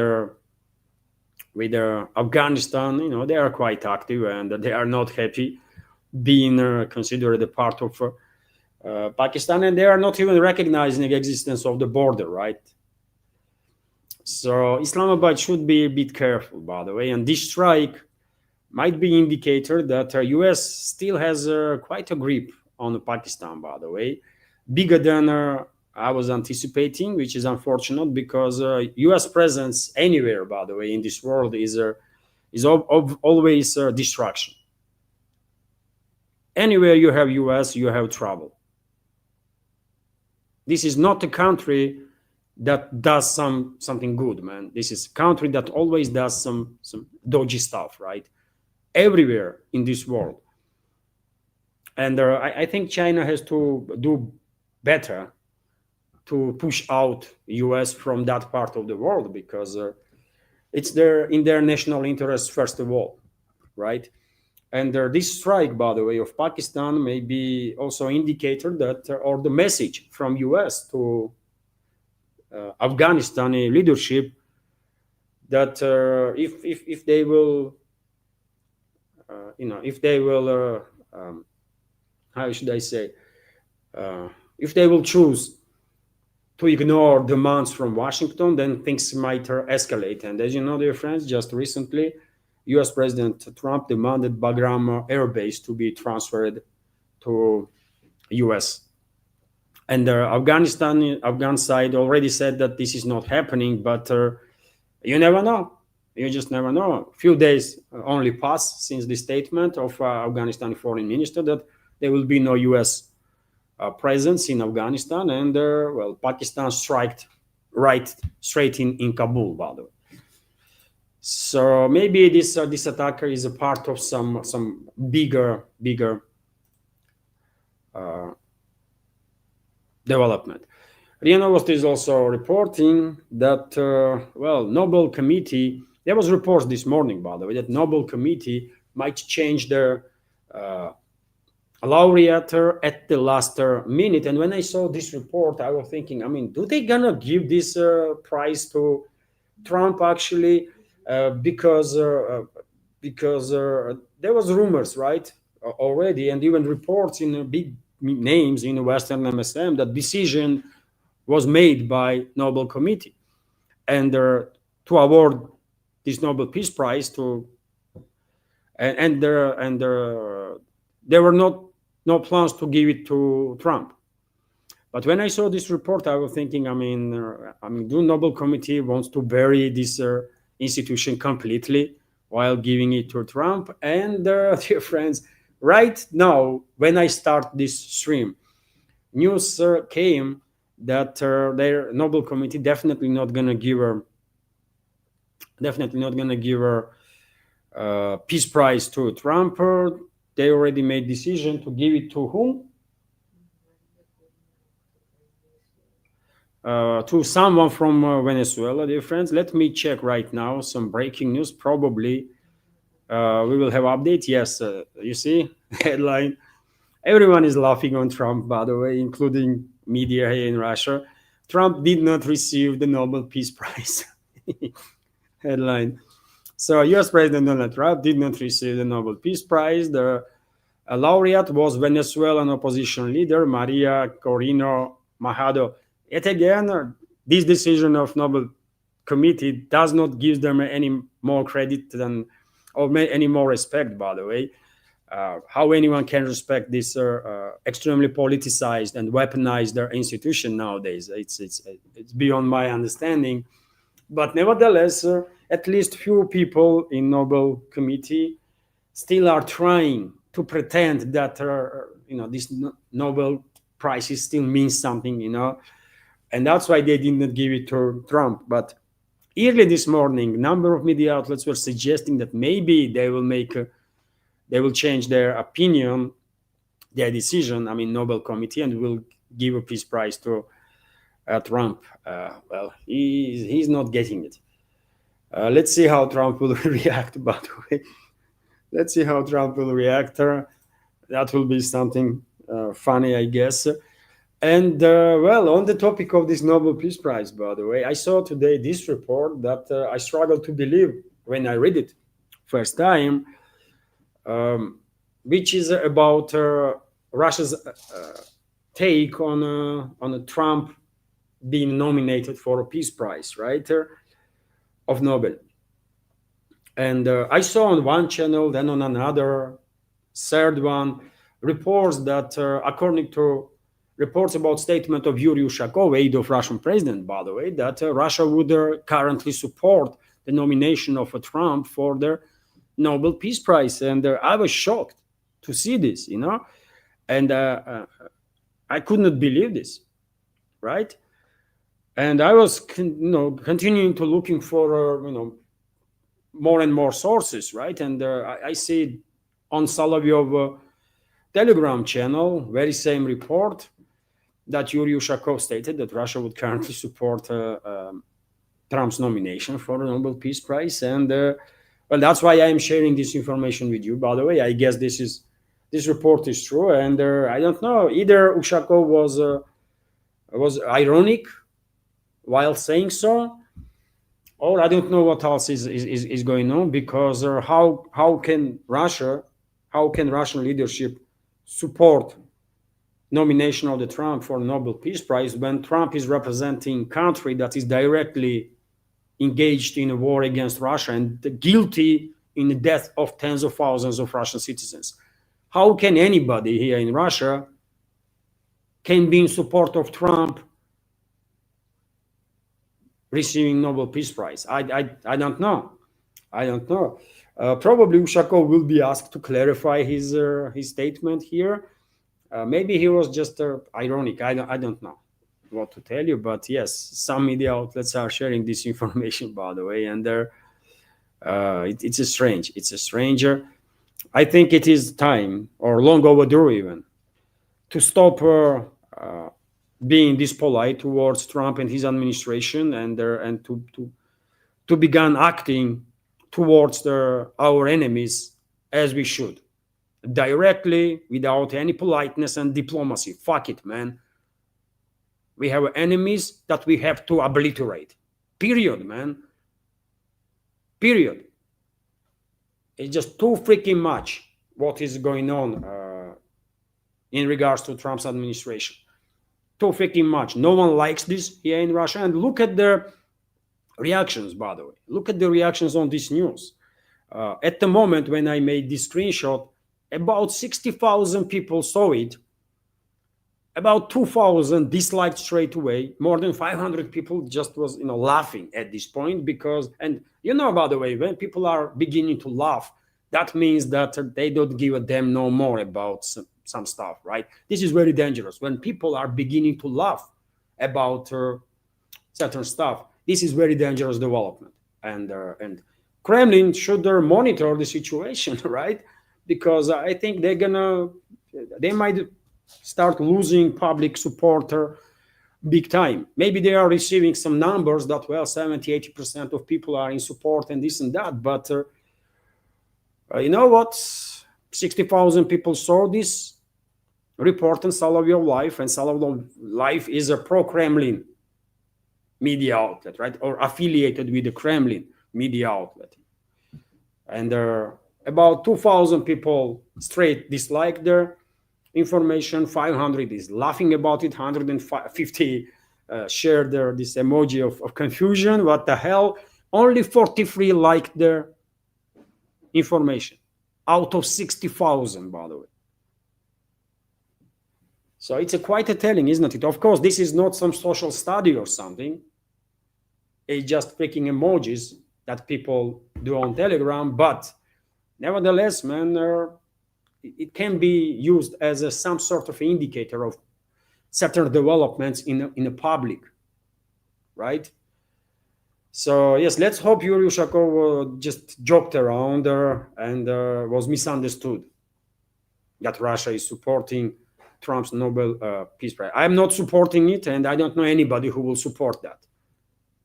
Afghanistan. They are quite active, and they are not happy being considered a part of Pakistan, and they are not even recognizing the existence of the border, right? So Islamabad should be a bit careful, by the way, and this strike might be an indicator that US still has quite a grip on Pakistan, by the way, bigger than I was anticipating, which is unfortunate because U.S. presence anywhere, by the way, in this world is always destruction. Anywhere you have U.S., you have trouble. This is not a country that does something good, man. This is a country that always does some dodgy stuff, right? Everywhere in this world. And I think China has to do better to push out US from that part of the world, because it's in their national interest first of all, right? And this strike, by the way, of Pakistan may be also indicator that, or the message from US to Afghanistani leadership, that if they will, if they will, how should I say, if they will choose to ignore demands from Washington, then things might escalate. And as you know, dear friends, just recently, US President Trump demanded Bagram Air Base to be transferred to US. And the Afghan side already said that this is not happening, but you never know. You just never know. A few days only passed since the statement of Afghanistan foreign minister that there will be no US presence in Afghanistan, and well, Pakistan struck right straight in Kabul, by the way. So maybe this attacker is a part of some bigger development. RIA Novosti is also reporting that well, Nobel Committee. There was reports this morning, by the way, that Nobel Committee might change their laureate at the last minute. And when I saw this report, I was thinking, I mean, do they gonna give this prize to Trump actually? Because there was rumors, right, already, and even reports in big names in Western MSM that decision was made by Nobel Committee, and to award this Nobel Peace Prize to, and there were no plans to give it to Trump. But when I saw this report, I was thinking, I mean, the Nobel Committee wants to bury this institution completely while giving it to Trump. And dear friends, right now, when I start this stream, news came that their Nobel Committee definitely not gonna give her Peace Prize to Trump. They already made decision to give it to whom? To someone from Venezuela, dear friends. Let me check right now some breaking news. Probably we will have update. Yes, you see, headline. Everyone is laughing on Trump, by the way, including media here in Russia. Trump did not receive the Nobel Peace Prize. Headline. So US President Donald Trump did not receive the Nobel Peace Prize. The laureate was Venezuelan opposition leader Maria Corina Machado. Yet again, this decision of Nobel Committee does not give them any more credit than, or any more respect, by the way. How anyone can respect this extremely politicized and weaponized institution nowadays? It's beyond my understanding. But nevertheless, at least few people in Nobel Committee still are trying to pretend that this Nobel Prize still means something, and that's why they did not give it to Trump. But early this morning, number of media outlets were suggesting that maybe they will change their opinion, their decision. Nobel Committee, and will give a peace prize to Trump. Well, he's not getting it. Let's see how Trump will react, by the way. Let's see how Trump will react. That will be something funny, I guess. And well, on the topic of this Nobel Peace Prize, by the way, I saw today this report that I struggled to believe when I read it first time, which is about Russia's take on Trump being nominated for a peace prize, right, of Nobel. And I saw on one channel, then on another, third one, reports that according to reports about statement of Yuri Ushakov, aide of Russian president, by the way, that Russia would currently support the nomination of Trump for the Nobel Peace Prize. And I was shocked to see this, and I could not believe this, right? And I was, continuing to looking for, more and more sources, right? And I see on Solovyov Telegram channel, very same report, that Yuri Ushakov stated that Russia would currently support Trump's nomination for the Nobel Peace Prize. And well, that's why I am sharing this information with you. By the way, I guess this report is true, and I don't know, either Ushakov was ironic while saying so, or I don't know what else is going on, because how can Russian leadership support nomination of the Trump for Nobel Peace Prize when Trump is representing a country that is directly engaged in a war against Russia and guilty in the death of tens of thousands of Russian citizens? How can anybody here in Russia can be in support of Trump receiving Nobel Peace Prize? I don't know. Probably Ushakov will be asked to clarify his statement here. Maybe he was just ironic. I don't know what to tell you, but yes, some media outlets are sharing this information, by the way, and it's a stranger. I think it is time, or long overdue even, to stop being this polite towards Trump and his administration, and to begin acting towards our enemies as we should, directly, without any politeness and diplomacy. Fuck it, man. We have enemies that we have to obliterate. Period, man. Period. It's just too freaking much what is going on in regards to Trump's administration. Too freaking much. No one likes this here in Russia. And look at their reactions, by the way. Look at the reactions on this news. At the moment when I made this screenshot, about 60,000 people saw it. About 2,000 disliked straight away. More than 500 people just was, laughing at this point, because, and by the way, when people are beginning to laugh, that means that they don't give a damn no more about some stuff, right? This is very dangerous. When people are beginning to laugh about certain stuff, this is very dangerous development. And Kremlin should monitor the situation, right? Because I think they might start losing public support big time. Maybe they are receiving some numbers that, 70-80% of people are in support and this and that. But you know what? 60,000 people saw this report on Solovyov Life, and Solovyov Life is a pro-Kremlin media outlet, right? Or affiliated with the Kremlin media outlet. And about 2,000 people straight dislike their information, 500 is laughing about it, 150 shared this emoji of confusion. What the hell? Only 43 liked their information out of 60,000, by the way. So it's quite a telling, isn't it? Of course, this is not some social study or something. It's just freaking emojis that people do on Telegram, but nevertheless, man, it can be used as some sort of indicator of certain developments in the public, right? So yes, let's hope Yuri Ushakov just joked around and was misunderstood that Russia is supporting Trump's Nobel Peace Prize. I'm not supporting it, and I don't know anybody who will support that,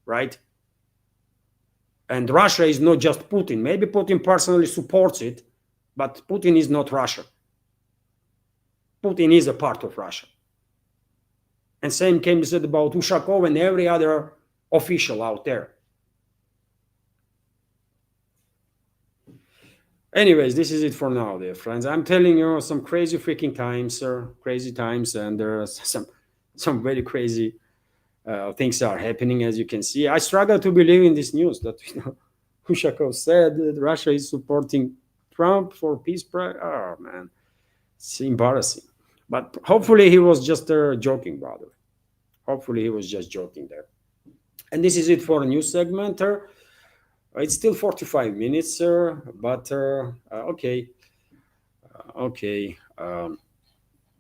right? And Russia is not just Putin. Maybe Putin personally supports it, but Putin is not Russia. Putin is a part of Russia. And same can be said about Ushakov and every other official out there. Anyways, this is it for now, dear friends. I'm telling you, some crazy freaking times, crazy times, and there are some very crazy things are happening, as you can see. I struggle to believe in this news that Ushakov said that Russia is supporting Trump for peace prize. Oh man, it's embarrassing. But hopefully he was just joking, brother. Hopefully he was just joking there. And this is it for a new segment. It's still 45 minutes, but okay. Okay.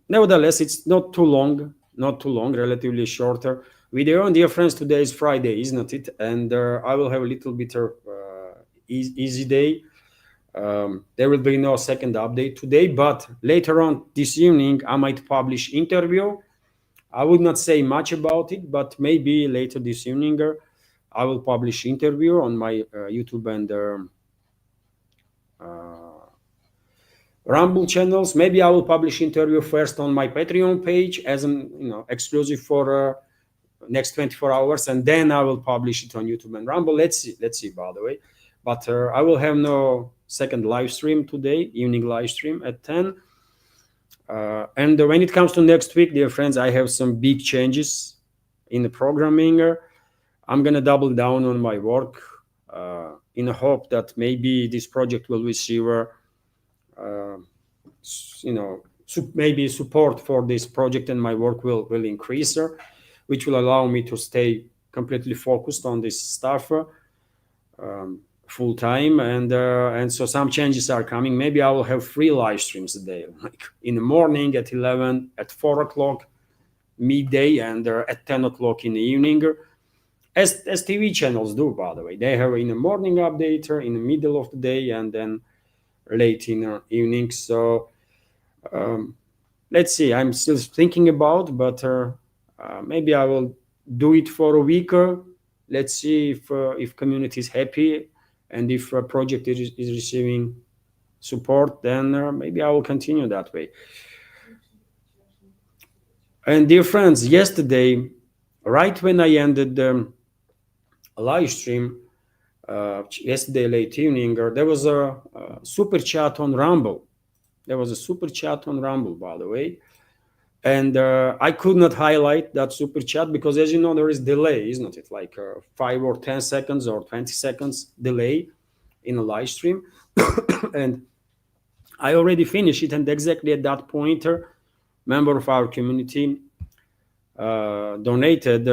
Nevertheless, it's not too long, relatively shorter video. And dear friends, today is Friday, isn't it? And I will have a little bit of easy day. There will be no second update today, but later on this evening, I might publish interview. I would not say much about it, but maybe later this evening, I will publish interview on my YouTube and Rumble channels. Maybe I will publish interview first on my Patreon page as an exclusive for next 24 hours, and then I will publish it on YouTube and Rumble. Let's see. By the way, but I will have no second live stream today, evening live stream at 10. And when it comes to next week, dear friends, I have some big changes in the programming. I'm gonna double down on my work in the hope that maybe this project will receive maybe support for this project, and my work will increase, which will allow me to stay completely focused on this stuff full time. And so some changes are coming. Maybe I will have 3 live streams a day, like in the morning at 11, at 4 o'clock, midday, and at 10 o'clock in the evening, as TV channels do, by the way. They have in the morning update, in the middle of the day, and then late in the evening. So let's see. I'm still thinking about, but maybe I will do it for a week. Let's see if community is happy, and if a project is receiving support, then maybe I will continue that way. And dear friends, yesterday, right when I ended a live stream, yesterday late evening, there was a super chat on Rumble. There was a super chat on Rumble, by the way. And I could not highlight that super chat because, as you know, there is delay, isn't it? Like 5 or 10 seconds or 20 seconds delay in a live stream. And I already finished it. And exactly at that point, a member of our community donated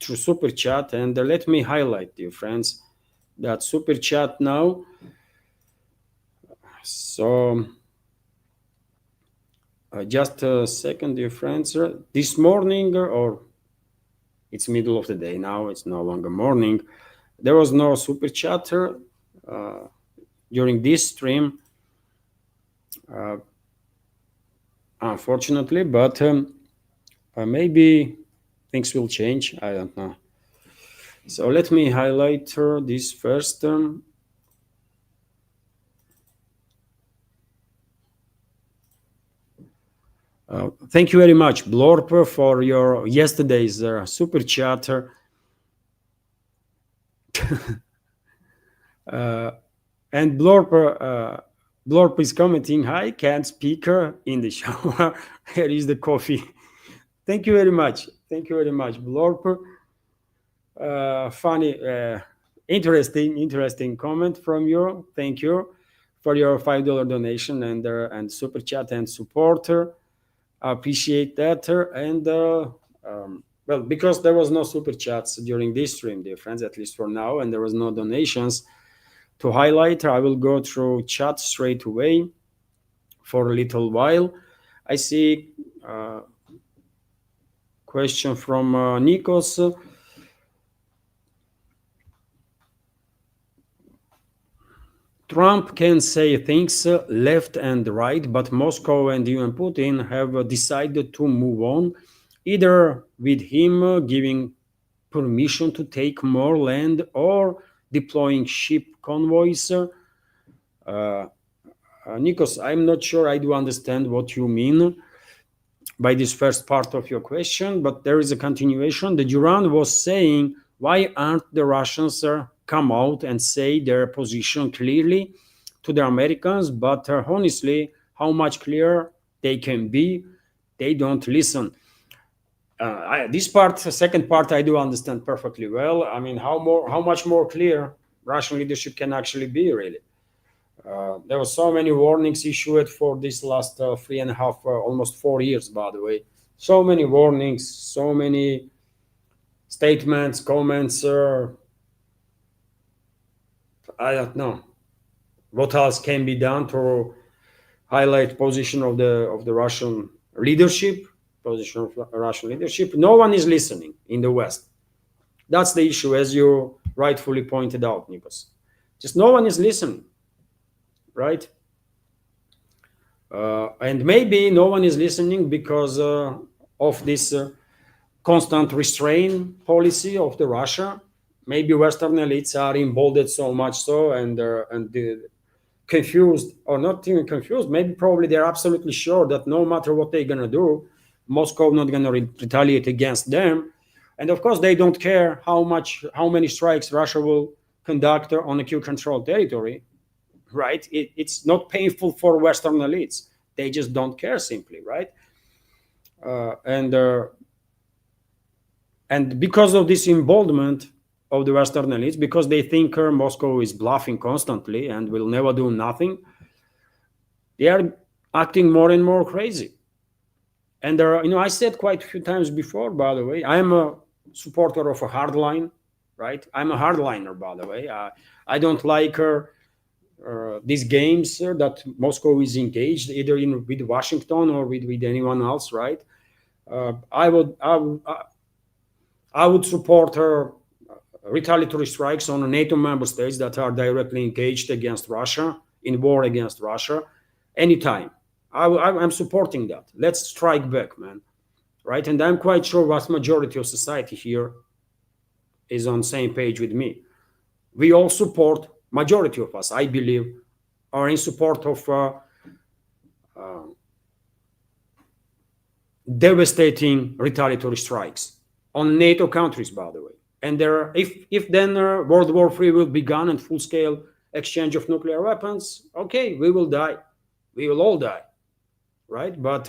through super chat. And let me highlight, dear friends, that super chat now. So just a second, dear friends. This morning, or it's middle of the day now, it's no longer morning, there was no super chatter during this stream, unfortunately, but maybe things will change. I don't know. So let me highlight this first. Thank you very much, Blorp, for your yesterday's super chat. And Blorp is commenting, "Hi, can't speak in the shower. Here is the coffee." Thank you very much. Thank you very much, Blorp. Funny, interesting comment from you. Thank you for your $5 donation and super chat and supporter. I appreciate that. And well, because there was no super chats during this stream, dear friends, at least for now, and there was no donations to highlight, I will go through chat straight away for a little while. I see question from Nikos. Trump can say things left and right, but Moscow and UN Putin have decided to move on, either with him giving permission to take more land or deploying ship convoys. Nikos, I'm not sure I do understand what you mean by this first part of your question, but there is a continuation. The Duran was saying, why aren't the Russians come out and say their position clearly to the Americans? But honestly, how much clearer they can be, they don't listen. This part, the second part, I do understand perfectly well. I mean, how much more clear Russian leadership can actually be, really. There were so many warnings issued for this last 3.5, almost 4 years, by the way. So many warnings, so many statements, comments. I don't know what else can be done to highlight position of the Russian leadership, position of Russian leadership. No one is listening in the West. That's the issue, as you rightfully pointed out, Nikos. Just no one is listening, right? And maybe no one is listening because of this constant restraint policy of the Russia. Maybe Western elites are emboldened so much so, and confused, or not even confused. Maybe probably they're absolutely sure that no matter what they're gonna do, Moscow not gonna retaliate against them. And of course, they don't care how many strikes Russia will conduct on a Kyiv-controlled territory, right? It's not painful for Western elites. They just don't care simply, right? And because of this emboldenment of the Western elites, because they think Moscow is bluffing constantly and will never do nothing, they are acting more and more crazy. And there are, I said quite a few times before, by the way, I am a supporter of a hardline, right? I'm a hardliner, by the way. I don't like these games that Moscow is engaged either with Washington or with anyone else, right? I would support retaliatory strikes on NATO member states that are directly engaged against Russia, in war against Russia, anytime. I'm supporting that. Let's strike back, man, right? And I'm quite sure vast majority of society here is on the same page with me. We all support, majority of us, I believe, are in support of devastating retaliatory strikes on NATO countries, by the way. And if then World War III will begin and full-scale exchange of nuclear weapons, okay, we will die. We will all die, right? But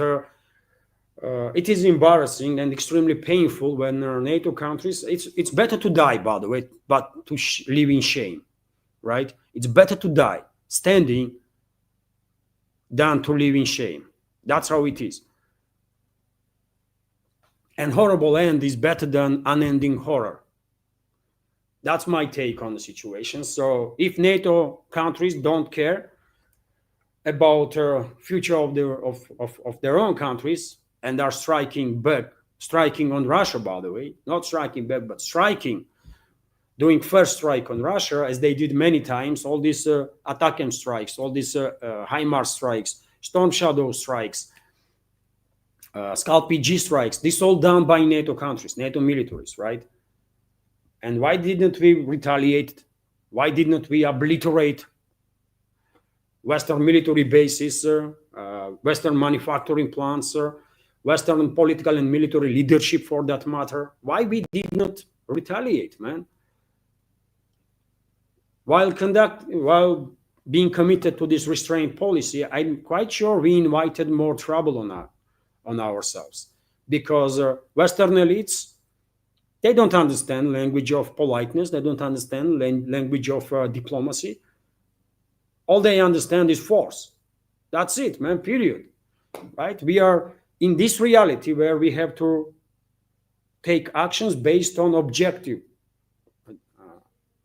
it is embarrassing and extremely painful when NATO countries, it's better to die, by the way, but to live in shame, right? It's better to die standing than to live in shame. That's how it is. And horrible end is better than unending horror. That's my take on the situation. So if NATO countries don't care about future of their own countries and are striking back, striking on Russia, by the way, not striking back, but striking, doing first strike on Russia, as they did many times, all these Attack-M strikes, all these HIMARS strikes, Storm Shadow strikes, Scalp PG strikes, this all done by NATO countries, NATO militaries, right? And why didn't we retaliate? Why didn't we obliterate Western military bases, Western manufacturing plants, Western political and military leadership for that matter? Why we did not retaliate, man? While being committed to this restraint policy, I'm quite sure we invited more trouble on ourselves, because Western elites, they don't understand language of politeness. They don't understand language of diplomacy. All they understand is force. That's it, man, period. Right? We are in this reality where we have to take actions based on objective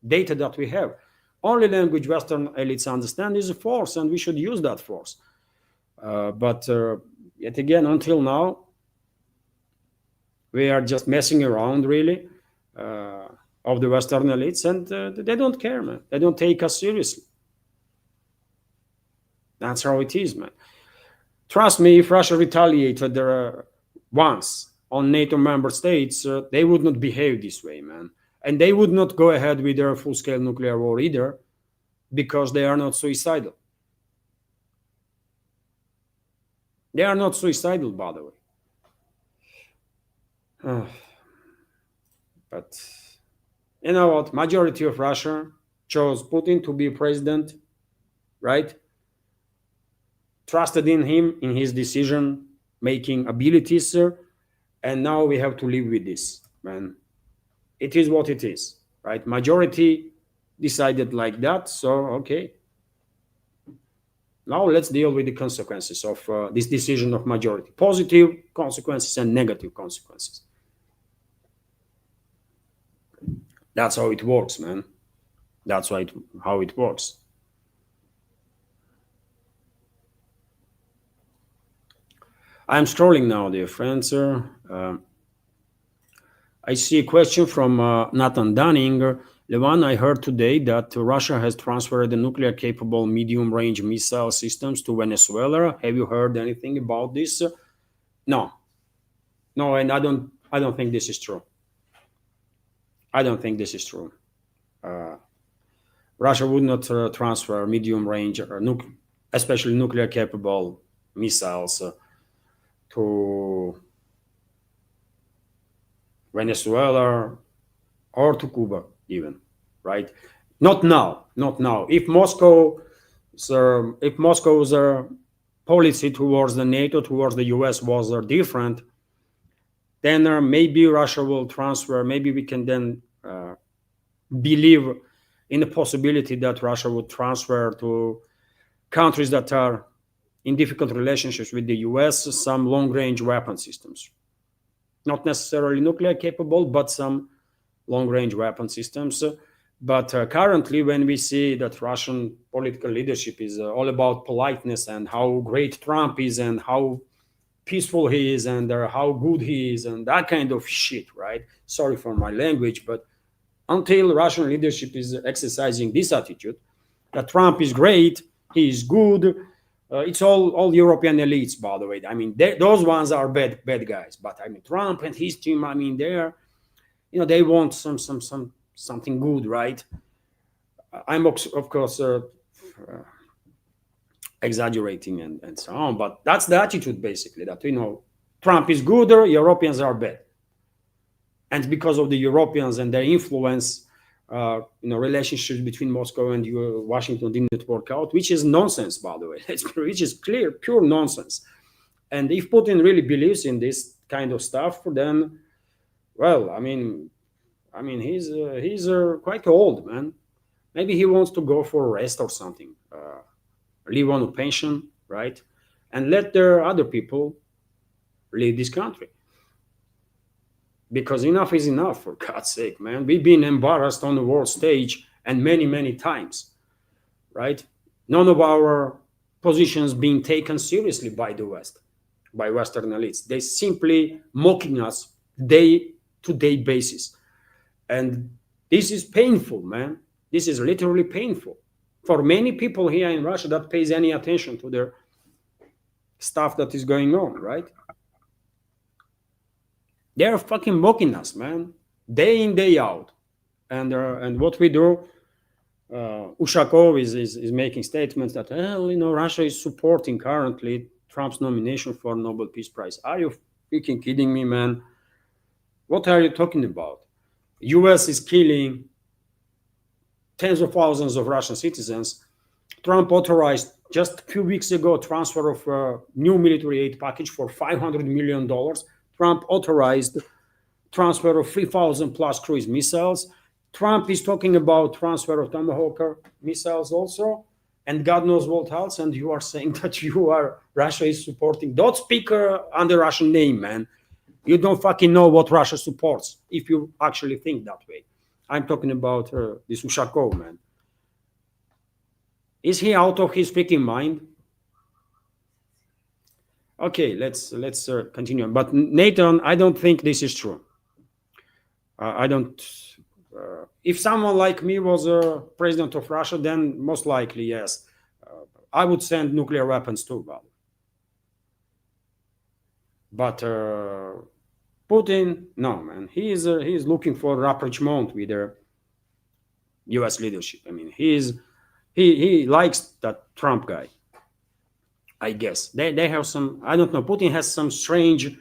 data that we have. Only language Western elites understand is a force, and we should use that force. But yet again, until now, we are just messing around, really, of the Western elites, and they don't care, man. They don't take us seriously. That's how it is, man. Trust me, if Russia retaliated once on NATO member states, they would not behave this way, man. And they would not go ahead with their full-scale nuclear war either, because they are not suicidal. They are not suicidal, by the way. But you know what? Majority of Russia chose Putin to be president, right? Trusted in him, in his decision-making abilities, and now we have to live with this, man. It is what it is, right? Majority decided like that, so okay. Now let's deal with the consequences of this decision of majority. Positive consequences and negative consequences. That's how it works, man. That's how it works. I'm scrolling now, dear friends. I see a question from Nathan Dunning. Levan, I heard today that Russia has transferred the nuclear-capable medium-range missile systems to Venezuela. Have you heard anything about this? No, and I don't think this is true. I don't think this is true. Russia would not transfer medium-range or especially nuclear-capable missiles to Venezuela or to Cuba even, right? Not now. If Moscow's policy towards the NATO, towards the US was different, then maybe Russia will transfer. Maybe we can then believe in the possibility that Russia would transfer to countries that are in difficult relationships with the US some long-range weapon systems. Not necessarily nuclear capable, but some long-range weapon systems. But currently, when we see that Russian political leadership is all about politeness and how great Trump is and how peaceful he is and how good he is and that kind of shit, right? Sorry for my language, but until Russian leadership is exercising this attitude, that Trump is great, he is good, it's all European elites, by the way. I mean, those ones are bad guys. But I mean, Trump and his team, I mean, they want something good, right? I'm of course exaggerating and so on, but that's the attitude basically. That Trump is good, Europeans are bad, and because of the Europeans and their influence. Relationships between Moscow and Washington didn't work out, which is nonsense, by the way. Which is clear, pure nonsense. And if Putin really believes in this kind of stuff, then, well, I mean, he's quite old, man. Maybe he wants to go for a rest or something, live on a pension, right, and let their other people lead this country. Because enough is enough, for God's sake, man. We've been embarrassed on the world stage and many times, right? None of our positions being taken seriously by the West, by Western elites. They simply mocking us day-to-day basis. And this is painful, man. This is literally painful. For many people here in Russia that pays any attention to their stuff that is going on, right? They're fucking mocking us, man, day in, day out. And what we do, Ushakov is making statements that, Russia is supporting currently Trump's nomination for Nobel Peace Prize. Are you freaking kidding me, man? What are you talking about? US is killing tens of thousands of Russian citizens. Trump authorized just a few weeks ago transfer of a new military aid package for $500 million. Trump authorized transfer of 3,000 plus cruise missiles. Trump is talking about transfer of Tomahawk missiles also, and God knows what else. And you are saying that Russia is supporting. Don't speak under Russian name, man. You don't fucking know what Russia supports if you actually think that way. I'm talking about this Ushakov, man. Is he out of his freaking mind? Okay, let's continue. But Nathan, I don't think this is true. I don't. If someone like me was a president of Russia, then most likely yes, I would send nuclear weapons too. But Putin, no, man. He is looking for rapprochement with the U.S. leadership. I mean, he likes that Trump guy. I guess they have some. I don't know. Putin has some strange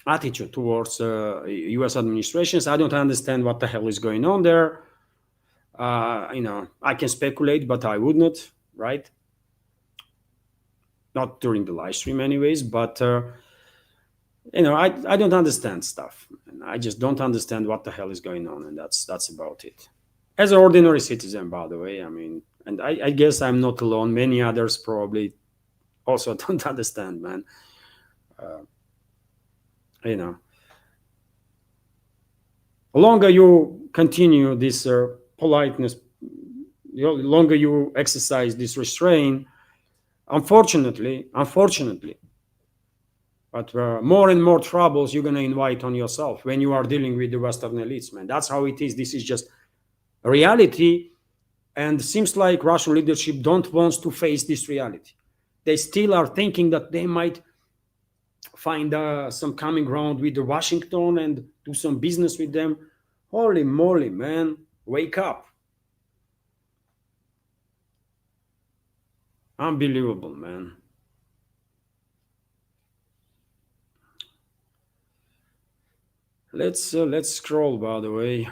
attitude towards U.S. administrations. I don't understand what the hell is going on there. I can speculate, but I would not, right? Not during the live stream, anyways. But I don't understand stuff. And I just don't understand what the hell is going on, and that's about it. as an ordinary citizen, by the way. I mean, and I guess I'm not alone. Many others probably also don't understand, man. You know, the longer you continue this politeness, the longer you exercise this restraint, unfortunately, but more and more troubles you're going to invite on yourself when you are dealing with the Western elites, man. That's how it is. This is just reality. And seems like Russian leadership don't want to face this reality. They still are thinking that they might find some common ground with Washington and do some business with them. Holy moly, man. Wake up. Unbelievable, man. Let's scroll, by the way.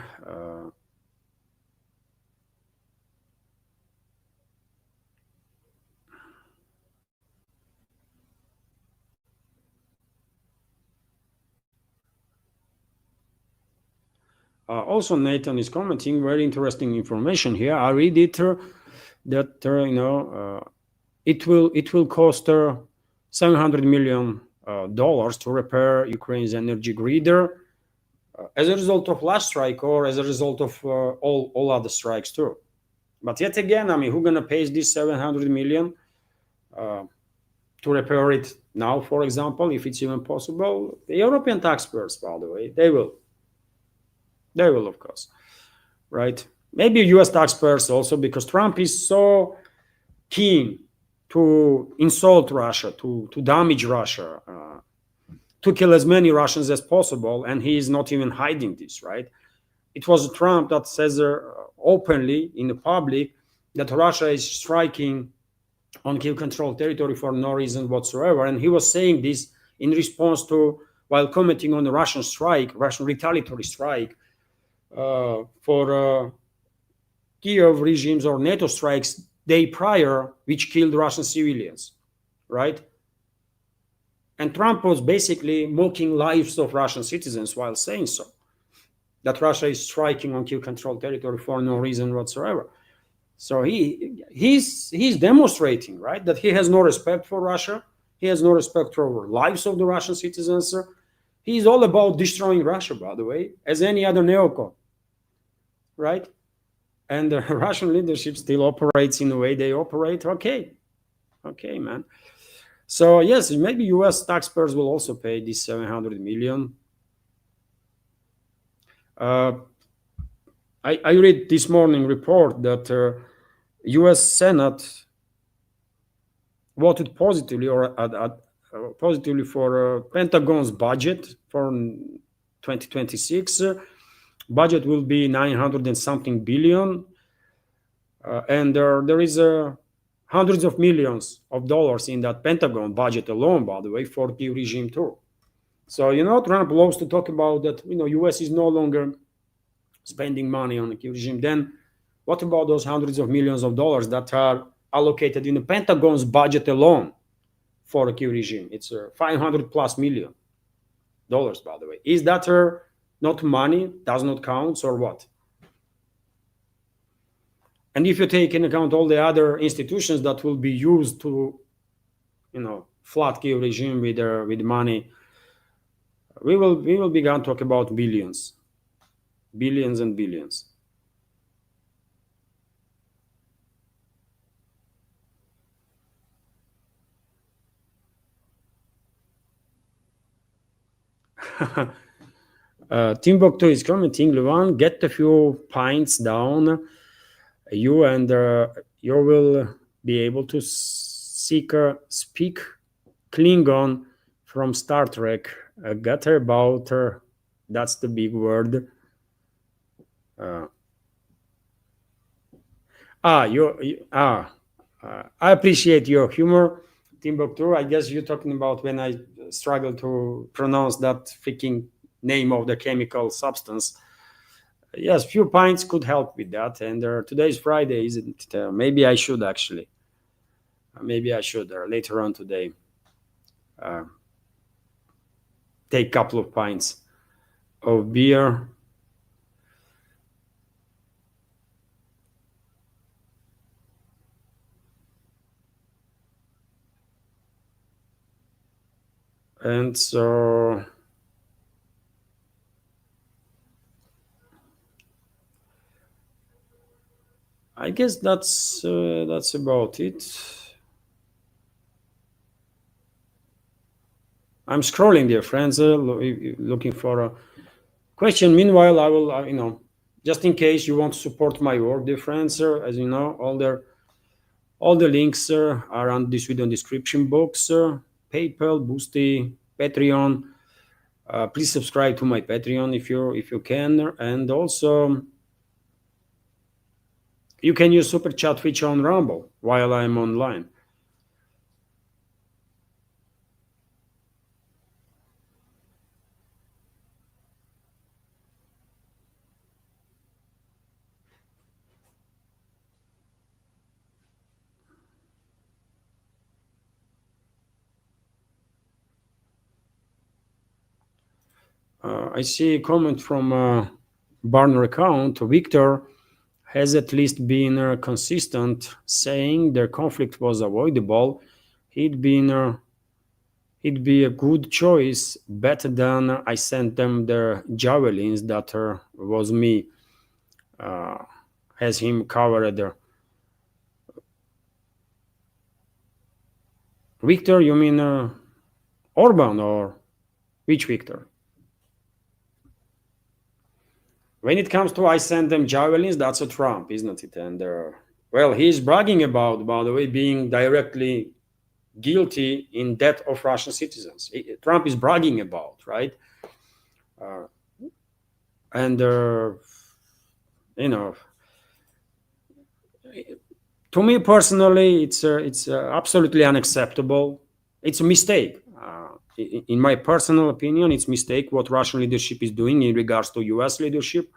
Also, Nathan is commenting very interesting information here. I read it that it will cost $700 million to repair Ukraine's energy grid as a result of last strike or as a result of all other strikes too. But yet again, I mean, who's gonna pay this 700 million to repair it now, for example, if it's even possible? The European taxpayers, by the way, they will, of course, right? Maybe US taxpayers also, because Trump is so keen to insult Russia, to damage Russia, to kill as many Russians as possible, and he is not even hiding this, right? It was Trump that says openly in the public that Russia is striking on Kyiv-controlled territory for no reason whatsoever, and he was saying this in response to, while commenting on the Russian retaliatory strike for Kyiv regimes or NATO strikes day prior, which killed Russian civilians, right? And Trump was basically mocking lives of Russian citizens while saying so, that Russia is striking on Kyiv-controlled territory for no reason whatsoever. So he's demonstrating, right, that he has no respect for Russia. He has no respect for lives of the Russian citizens. He's all about destroying Russia, by the way, as any other neocon, right? And the Russian leadership still operates in the way they operate. Okay, man. So yes, maybe US taxpayers will also pay this 700 million. I read this morning report that US Senate voted positively positively for Pentagon's budget for 2026. Budget will be 900 and something billion, and there is hundreds of millions of dollars in that Pentagon budget alone, by the way, for the regime too. So Trump loves to talk about that. US is no longer spending money on the Kyiv regime. Then what about those hundreds of millions of dollars that are allocated in the Pentagon's budget alone for the Kyiv regime? It's $500+ million, by the way. Is that not money, does not count, or what? And if you take into account all the other institutions that will be used to, flood Kyiv regime with money, we will begin to talk about billions and billions. Timbuktu is commenting, Levan, get a few pints down. You will be able to speak Klingon from Star Trek. Gutter about that's the big word. I appreciate your humor, Timbuktu. I guess you're talking about when I struggle to pronounce that freaking name of the chemical substance. Yes, few pints could help with that. And today's Friday, isn't it? Maybe I should actually. Maybe I should later on today take a couple of pints of beer. And so I guess that's about it. I'm scrolling, dear friends, looking for a question. Meanwhile, I will, just in case you want to support my work, dear friends, as you know, all the links are on this video description box. PayPal, Boosty, Patreon. Please subscribe to my Patreon if you can, and also you can use Super Chat feature on Rumble while I'm online. I see a comment from Barner account. Victor has at least been consistent, saying their conflict was avoidable. He'd be a good choice, better than I sent them their javelins. That was me. Has him covered. Victor, you mean Orban, or which Victor? When it comes to I send them javelins, that's a Trump, isn't it? And well, he's bragging about, by the way, being directly guilty in death of Russian citizens. Trump is bragging about, right? And to me personally, it's absolutely unacceptable. It's a mistake. In my personal opinion, it's a mistake what Russian leadership is doing in regards to U.S. leadership,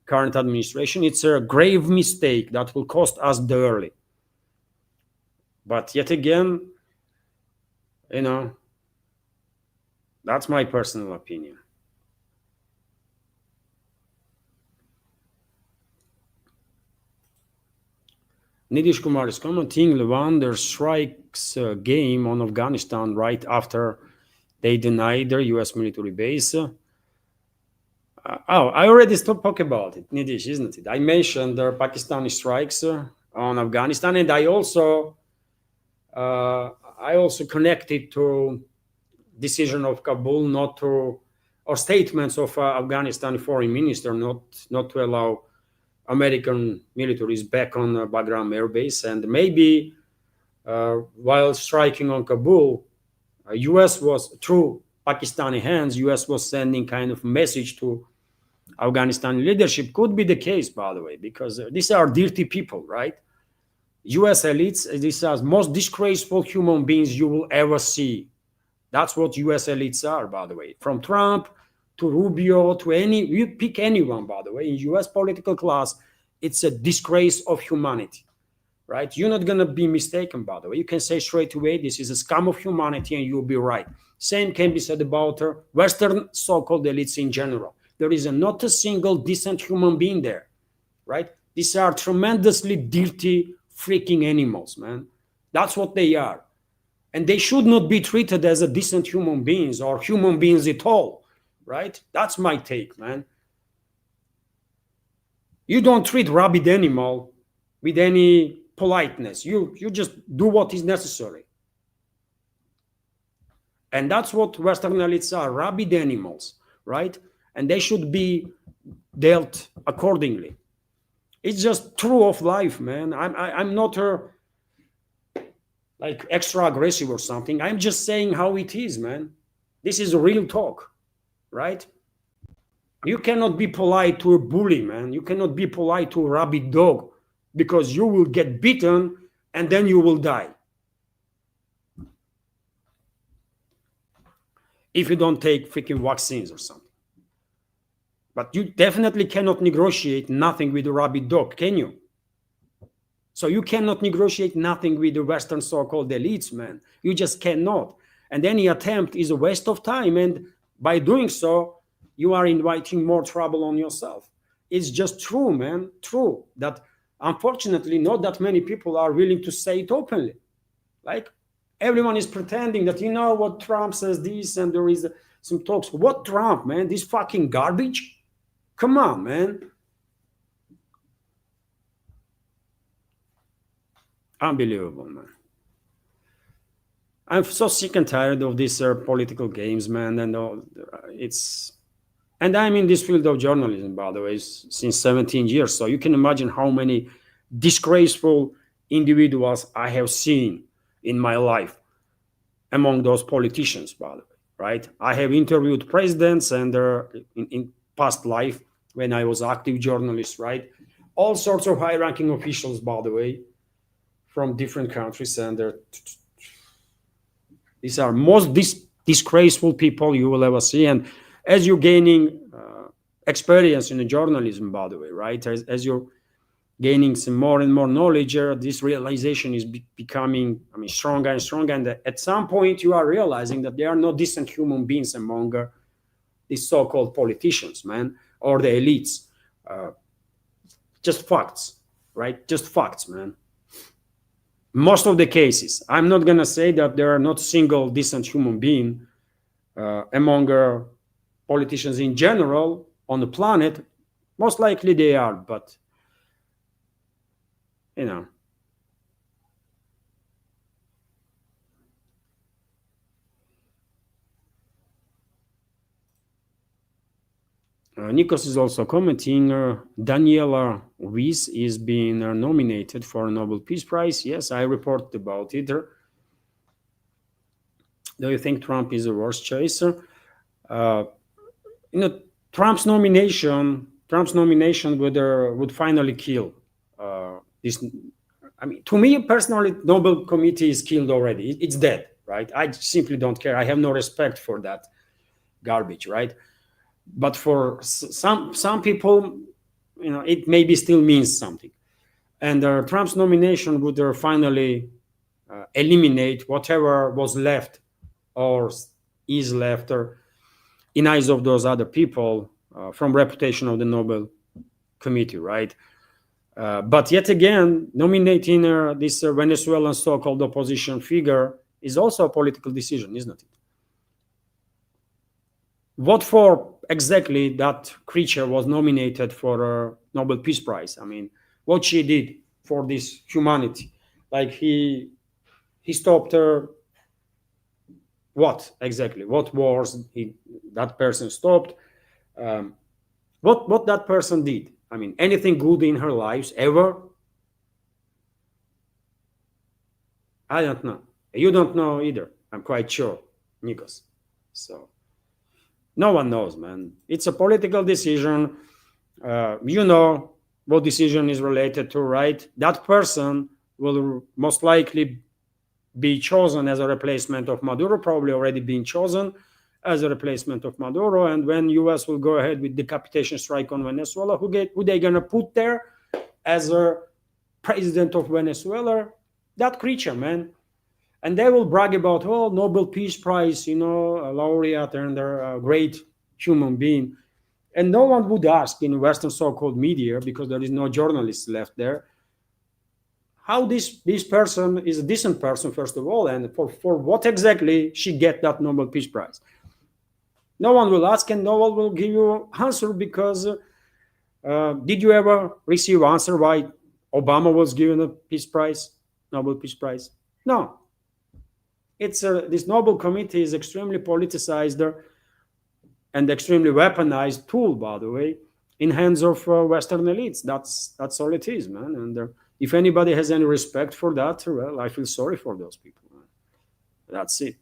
current administration. It's a grave mistake that will cost us dearly. But yet again, that's my personal opinion. Nidish Kumar is commenting, Levander strikes game on Afghanistan right after they denied their U.S. military base. I already spoke about it, Nidish, isn't it? I mentioned the Pakistani strikes on Afghanistan, and I also connected to decision of Kabul not to, or statements of Afghanistan foreign minister not to allow American militaries back on Bagram Air Base. And maybe while striking on Kabul, U.S. was, through Pakistani hands, U.S. was sending kind of message to Afghanistan leadership. Could be the case, by the way, because these are dirty people, right? U.S. elites, these are most disgraceful human beings you will ever see. That's what U.S. elites are, by the way. From Trump to Rubio to you pick anyone, by the way, in U.S. political class, it's a disgrace of humanity, right? You're not going to be mistaken, by the way. You can say straight away, this is a scum of humanity, and you'll be right. Same can be said about Western so-called elites in general. There is not a single decent human being there, right? These are tremendously dirty, freaking animals, man. That's what they are. And they should not be treated as a decent human beings or human beings at all, right? That's my take, man. You don't treat rabid animal with any politeness. You just do what is necessary. And that's what Western elites are, rabid animals, right? And they should be dealt accordingly. It's just true of life, man. I'm not like extra aggressive or something. I'm just saying how it is, man. This is real talk, right? You cannot be polite to a bully, man. You cannot be polite to a rabid dog, because you will get bitten and then you will die. If you don't take freaking vaccines or something. But you definitely cannot negotiate nothing with a rabid dog, can you? So you cannot negotiate nothing with the Western so-called elites, man. You just cannot. And any attempt is a waste of time. And by doing so, you are inviting more trouble on yourself. It's just true, man. True. That unfortunately, not that many people are willing to say it openly. Like everyone is pretending that, you know what, Trump says this and there is some talks. What Trump, man? This fucking garbage? Come on, man. Unbelievable, man. I'm so sick and tired of these political games, man. And and I'm in this field of journalism, by the way, since 17 years. So you can imagine how many disgraceful individuals I have seen in my life among those politicians, by the way, right? I have interviewed presidents and in past life when I was active journalist, right? All sorts of high-ranking officials, by the way, from different countries, and these are most disgraceful people you will ever see. And as you're gaining experience in the journalism, by the way, right? As you're gaining some more and more knowledge, this realization is becoming, stronger and stronger. And at some point, you are realizing that there are no decent human beings among these so-called politicians, man, or the elites. Just facts, right? Just facts, man. Most of the cases, I'm not going to say that there are not single decent human being among politicians in general on the planet. Most likely they are, but you know. Nikos is also commenting, Daniela Weiss is being nominated for a Nobel Peace Prize. Yes, I reported about it. Do you think Trump is a worse choice? Trump's nomination would finally kill this. To me personally, Nobel Committee is killed already. It's dead, right? I simply don't care. I have no respect for that garbage, right? But for some people, it maybe still means something. And Trump's nomination would finally eliminate whatever was left or is left in eyes of those other people from reputation of the Nobel Committee, right? But yet again, nominating this Venezuelan so-called opposition figure is also a political decision, isn't it? What for exactly that creature was nominated for a Nobel Peace Prize? What she did for this humanity? Like he stopped what exactly? What wars that person stopped? What that person did? Anything good in her lives ever? I don't know. You don't know either. I'm quite sure, Nikos. So. No one knows, man. It's a political decision. You know what decision is related to, right? That person will most likely be chosen as a replacement of Maduro, probably already been chosen as a replacement of Maduro. And when US will go ahead with decapitation strike on Venezuela, who they gonna put there as a president of Venezuela? That creature, man. And they will brag about, Nobel Peace Prize, a laureate and a great human being. And no one would ask in Western so-called media, because there is no journalists left there, how this person is a decent person, first of all, and for what exactly she get that Nobel Peace Prize. No one will ask, and no one will give you an answer, because did you ever receive an answer why Obama was given a peace prize, Nobel Peace Prize? No. It's this Nobel Committee is extremely politicized and extremely weaponized tool, by the way, in hands of Western elites. That's all it is, man. And if anybody has any respect for that, well, I feel sorry for those people, man. That's it.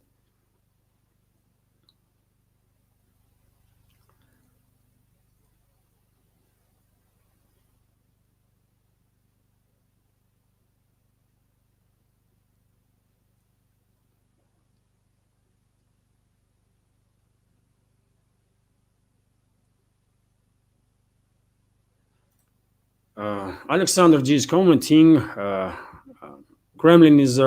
Alexander G is commenting, Kremlin is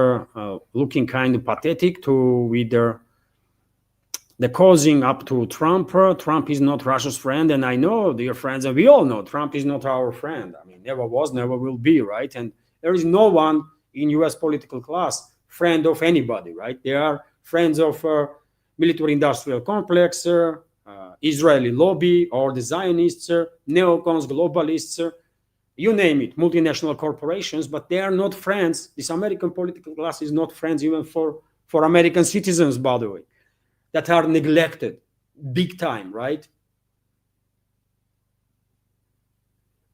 looking kind of pathetic with the causing up to Trump. Trump is not Russia's friend, and I know, dear friends, and we all know Trump is not our friend. Never was, never will be, right? And there is no one in US political class friend of anybody, right? They are friends of military-industrial complex, Israeli lobby, or the Zionists, neocons, globalists, you name it, multinational corporations, but they are not friends. This American political class is not friends even for American citizens, by the way, that are neglected big time, right?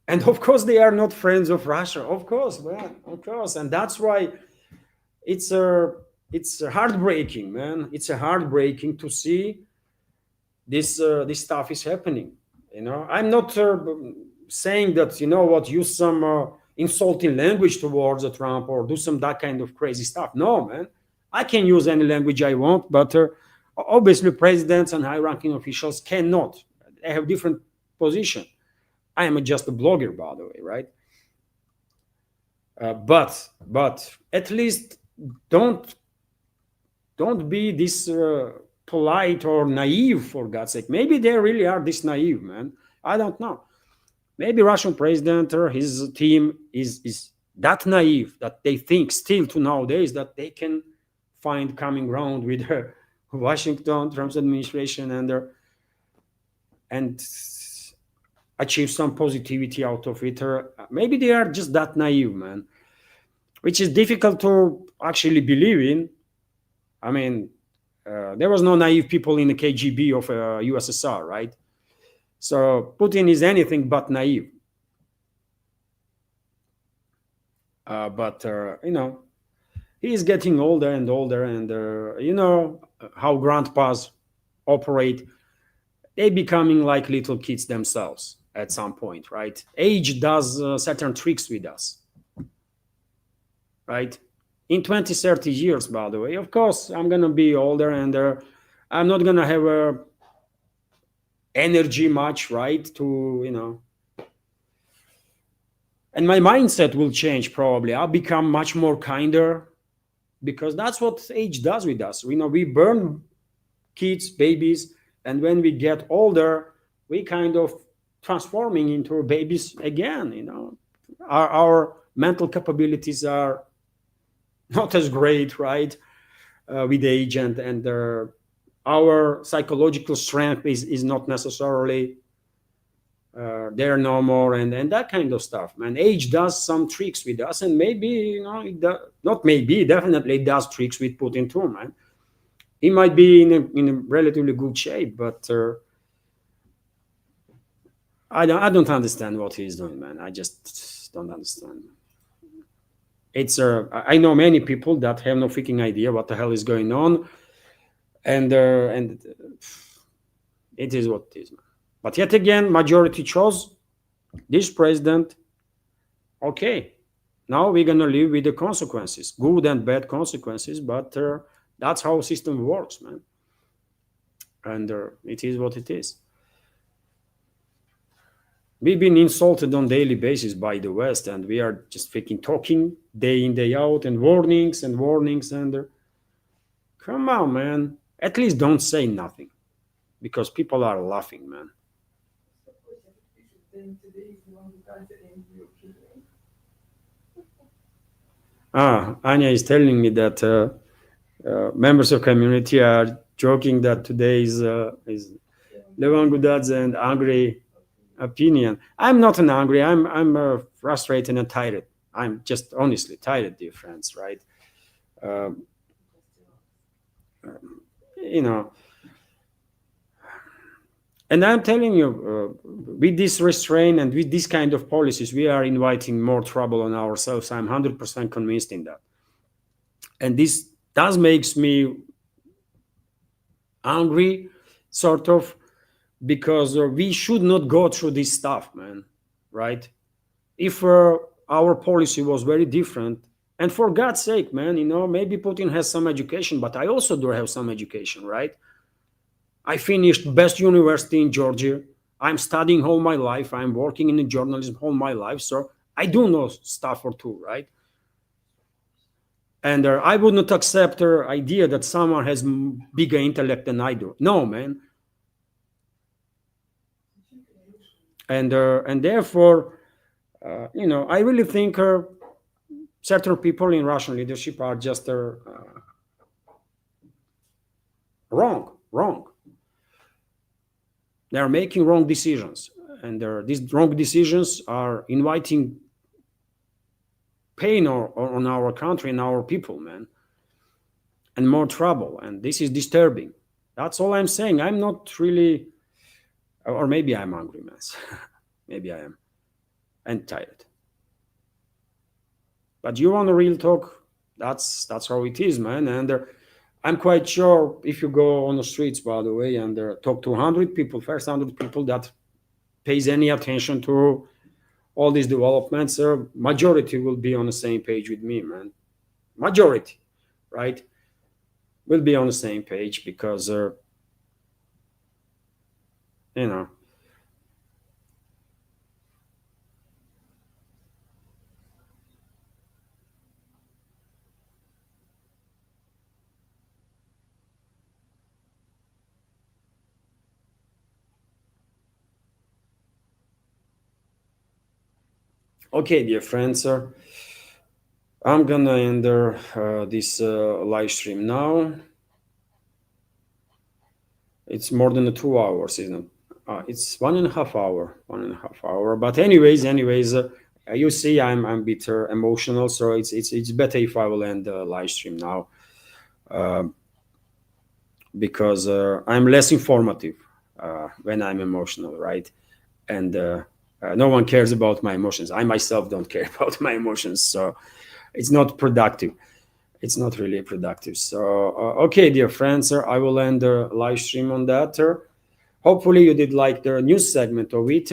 And of course, they are not friends of Russia. Of course, man, of course, and that's why it's a it's heartbreaking, man. It's a heartbreaking to see this stuff is happening. I'm not saying that what use some insulting language towards Trump or do some that kind of crazy stuff. No, man, I can use any language I want, but obviously presidents and high-ranking officials cannot. They have different position. I am just a blogger, by the way, right? But at least don't be this polite or naive, for God's sake. Maybe they really are this naive, man. I don't know. Maybe Russian president or his team is that naive that they think still to nowadays that they can find common ground with Washington, Trump's administration, and achieve some positivity out of it. Or maybe they are just that naive, man, which is difficult to actually believe in. I mean, there was no naive people in the KGB of USSR, right? So Putin is anything but naive. But he is getting older and older, and you know how grandpas operate. They becoming like little kids themselves at some point, right? Age does certain tricks with us, right? In 20, 30 years, by the way, of course, I'm going to be older, and I'm not going to have energy much, right? And my mindset will change probably. I'll become much more kinder, because that's what age does with us. We burn kids, babies, and when we get older, we kind of transforming into babies again. Our mental capabilities are not as great, right? With age, and our psychological strength is not necessarily there no more, and that kind of stuff, man. Age does some tricks with us, and maybe not maybe, definitely it does tricks with Putin too, man. He might be in a relatively good shape, but I don't understand what he's doing, man. I just don't understand. It's I know many people that have no freaking idea what the hell is going on, and it is what it is, man. But yet again, majority chose this president. Okay, now we're gonna live with the consequences, good and bad consequences. But that's how system works, man. And it is what it is. We've been insulted on daily basis by the West, and we are just freaking talking day in, day out, and warnings and warnings. And come on, man. At least don't say nothing, because people are laughing, man. Anya is telling me that members of community are joking that today is Levan Gudadze and angry opinion. I'm not an angry. I'm frustrated and tired. I'm just honestly tired, dear friends. Right? And I'm telling you, with this restraint and with this kind of policies, we are inviting more trouble on ourselves. I'm 100% convinced in that. And this does makes me angry, sort of, because we should not go through this stuff, man, right? If our policy was very different, and for God's sake, man, maybe Putin has some education, but I also do have some education, right? I finished best university in Georgia. I'm studying all my life. I'm working in journalism all my life. So I do know stuff or two, right? And I would not accept the idea that someone has bigger intellect than I do. No, man. And therefore, I really think certain people in Russian leadership are just wrong. They are making wrong decisions, and these wrong decisions are inviting pain on our country and our people, man, and more trouble. And this is disturbing. That's all I'm saying. I'm not really, or maybe I'm angry, man. Maybe I am, and tired. But you want a real talk? That's how it is, man. And I'm quite sure if you go on the streets, by the way, and talk to 100 people, first 100 people that pays any attention to all these developments, majority will be on the same page with me, man. Majority, right? Will be on the same page because, you know, okay, dear friends, I'm gonna end this live stream now. It's more than 2 hours, isn't it? It's 1.5 hour, 1.5 hour. But anyways, you see, I'm a bit emotional, so it's better if I will end the live stream now, because I'm less informative when I'm emotional, right? And no one cares about my emotions. I myself don't care about my emotions, so it's not productive. It's not really productive. So okay, dear friends, I will end the live stream on that. Hopefully you did like the news segment of it.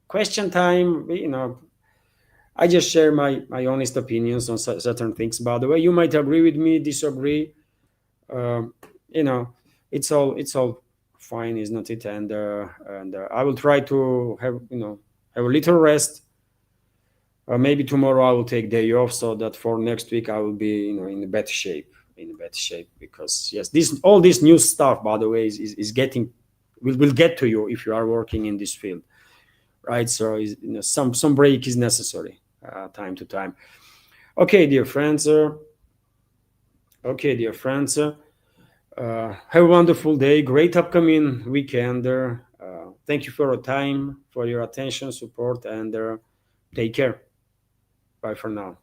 Question time, I just share my honest opinions on certain things. By the way, you might agree with me, disagree. Um, you know, it's all fine, isn't it? And I will try to have a little rest. Maybe tomorrow I will take day off so that for next week I will be in a better shape. Because yes, all this new stuff, by the way, is getting will get to you if you are working in this field, right? So some break is necessary time to time. Okay, dear friends. Have a wonderful day. Great upcoming weekend. Thank you for your time, for your attention, support, and take care. Bye for now.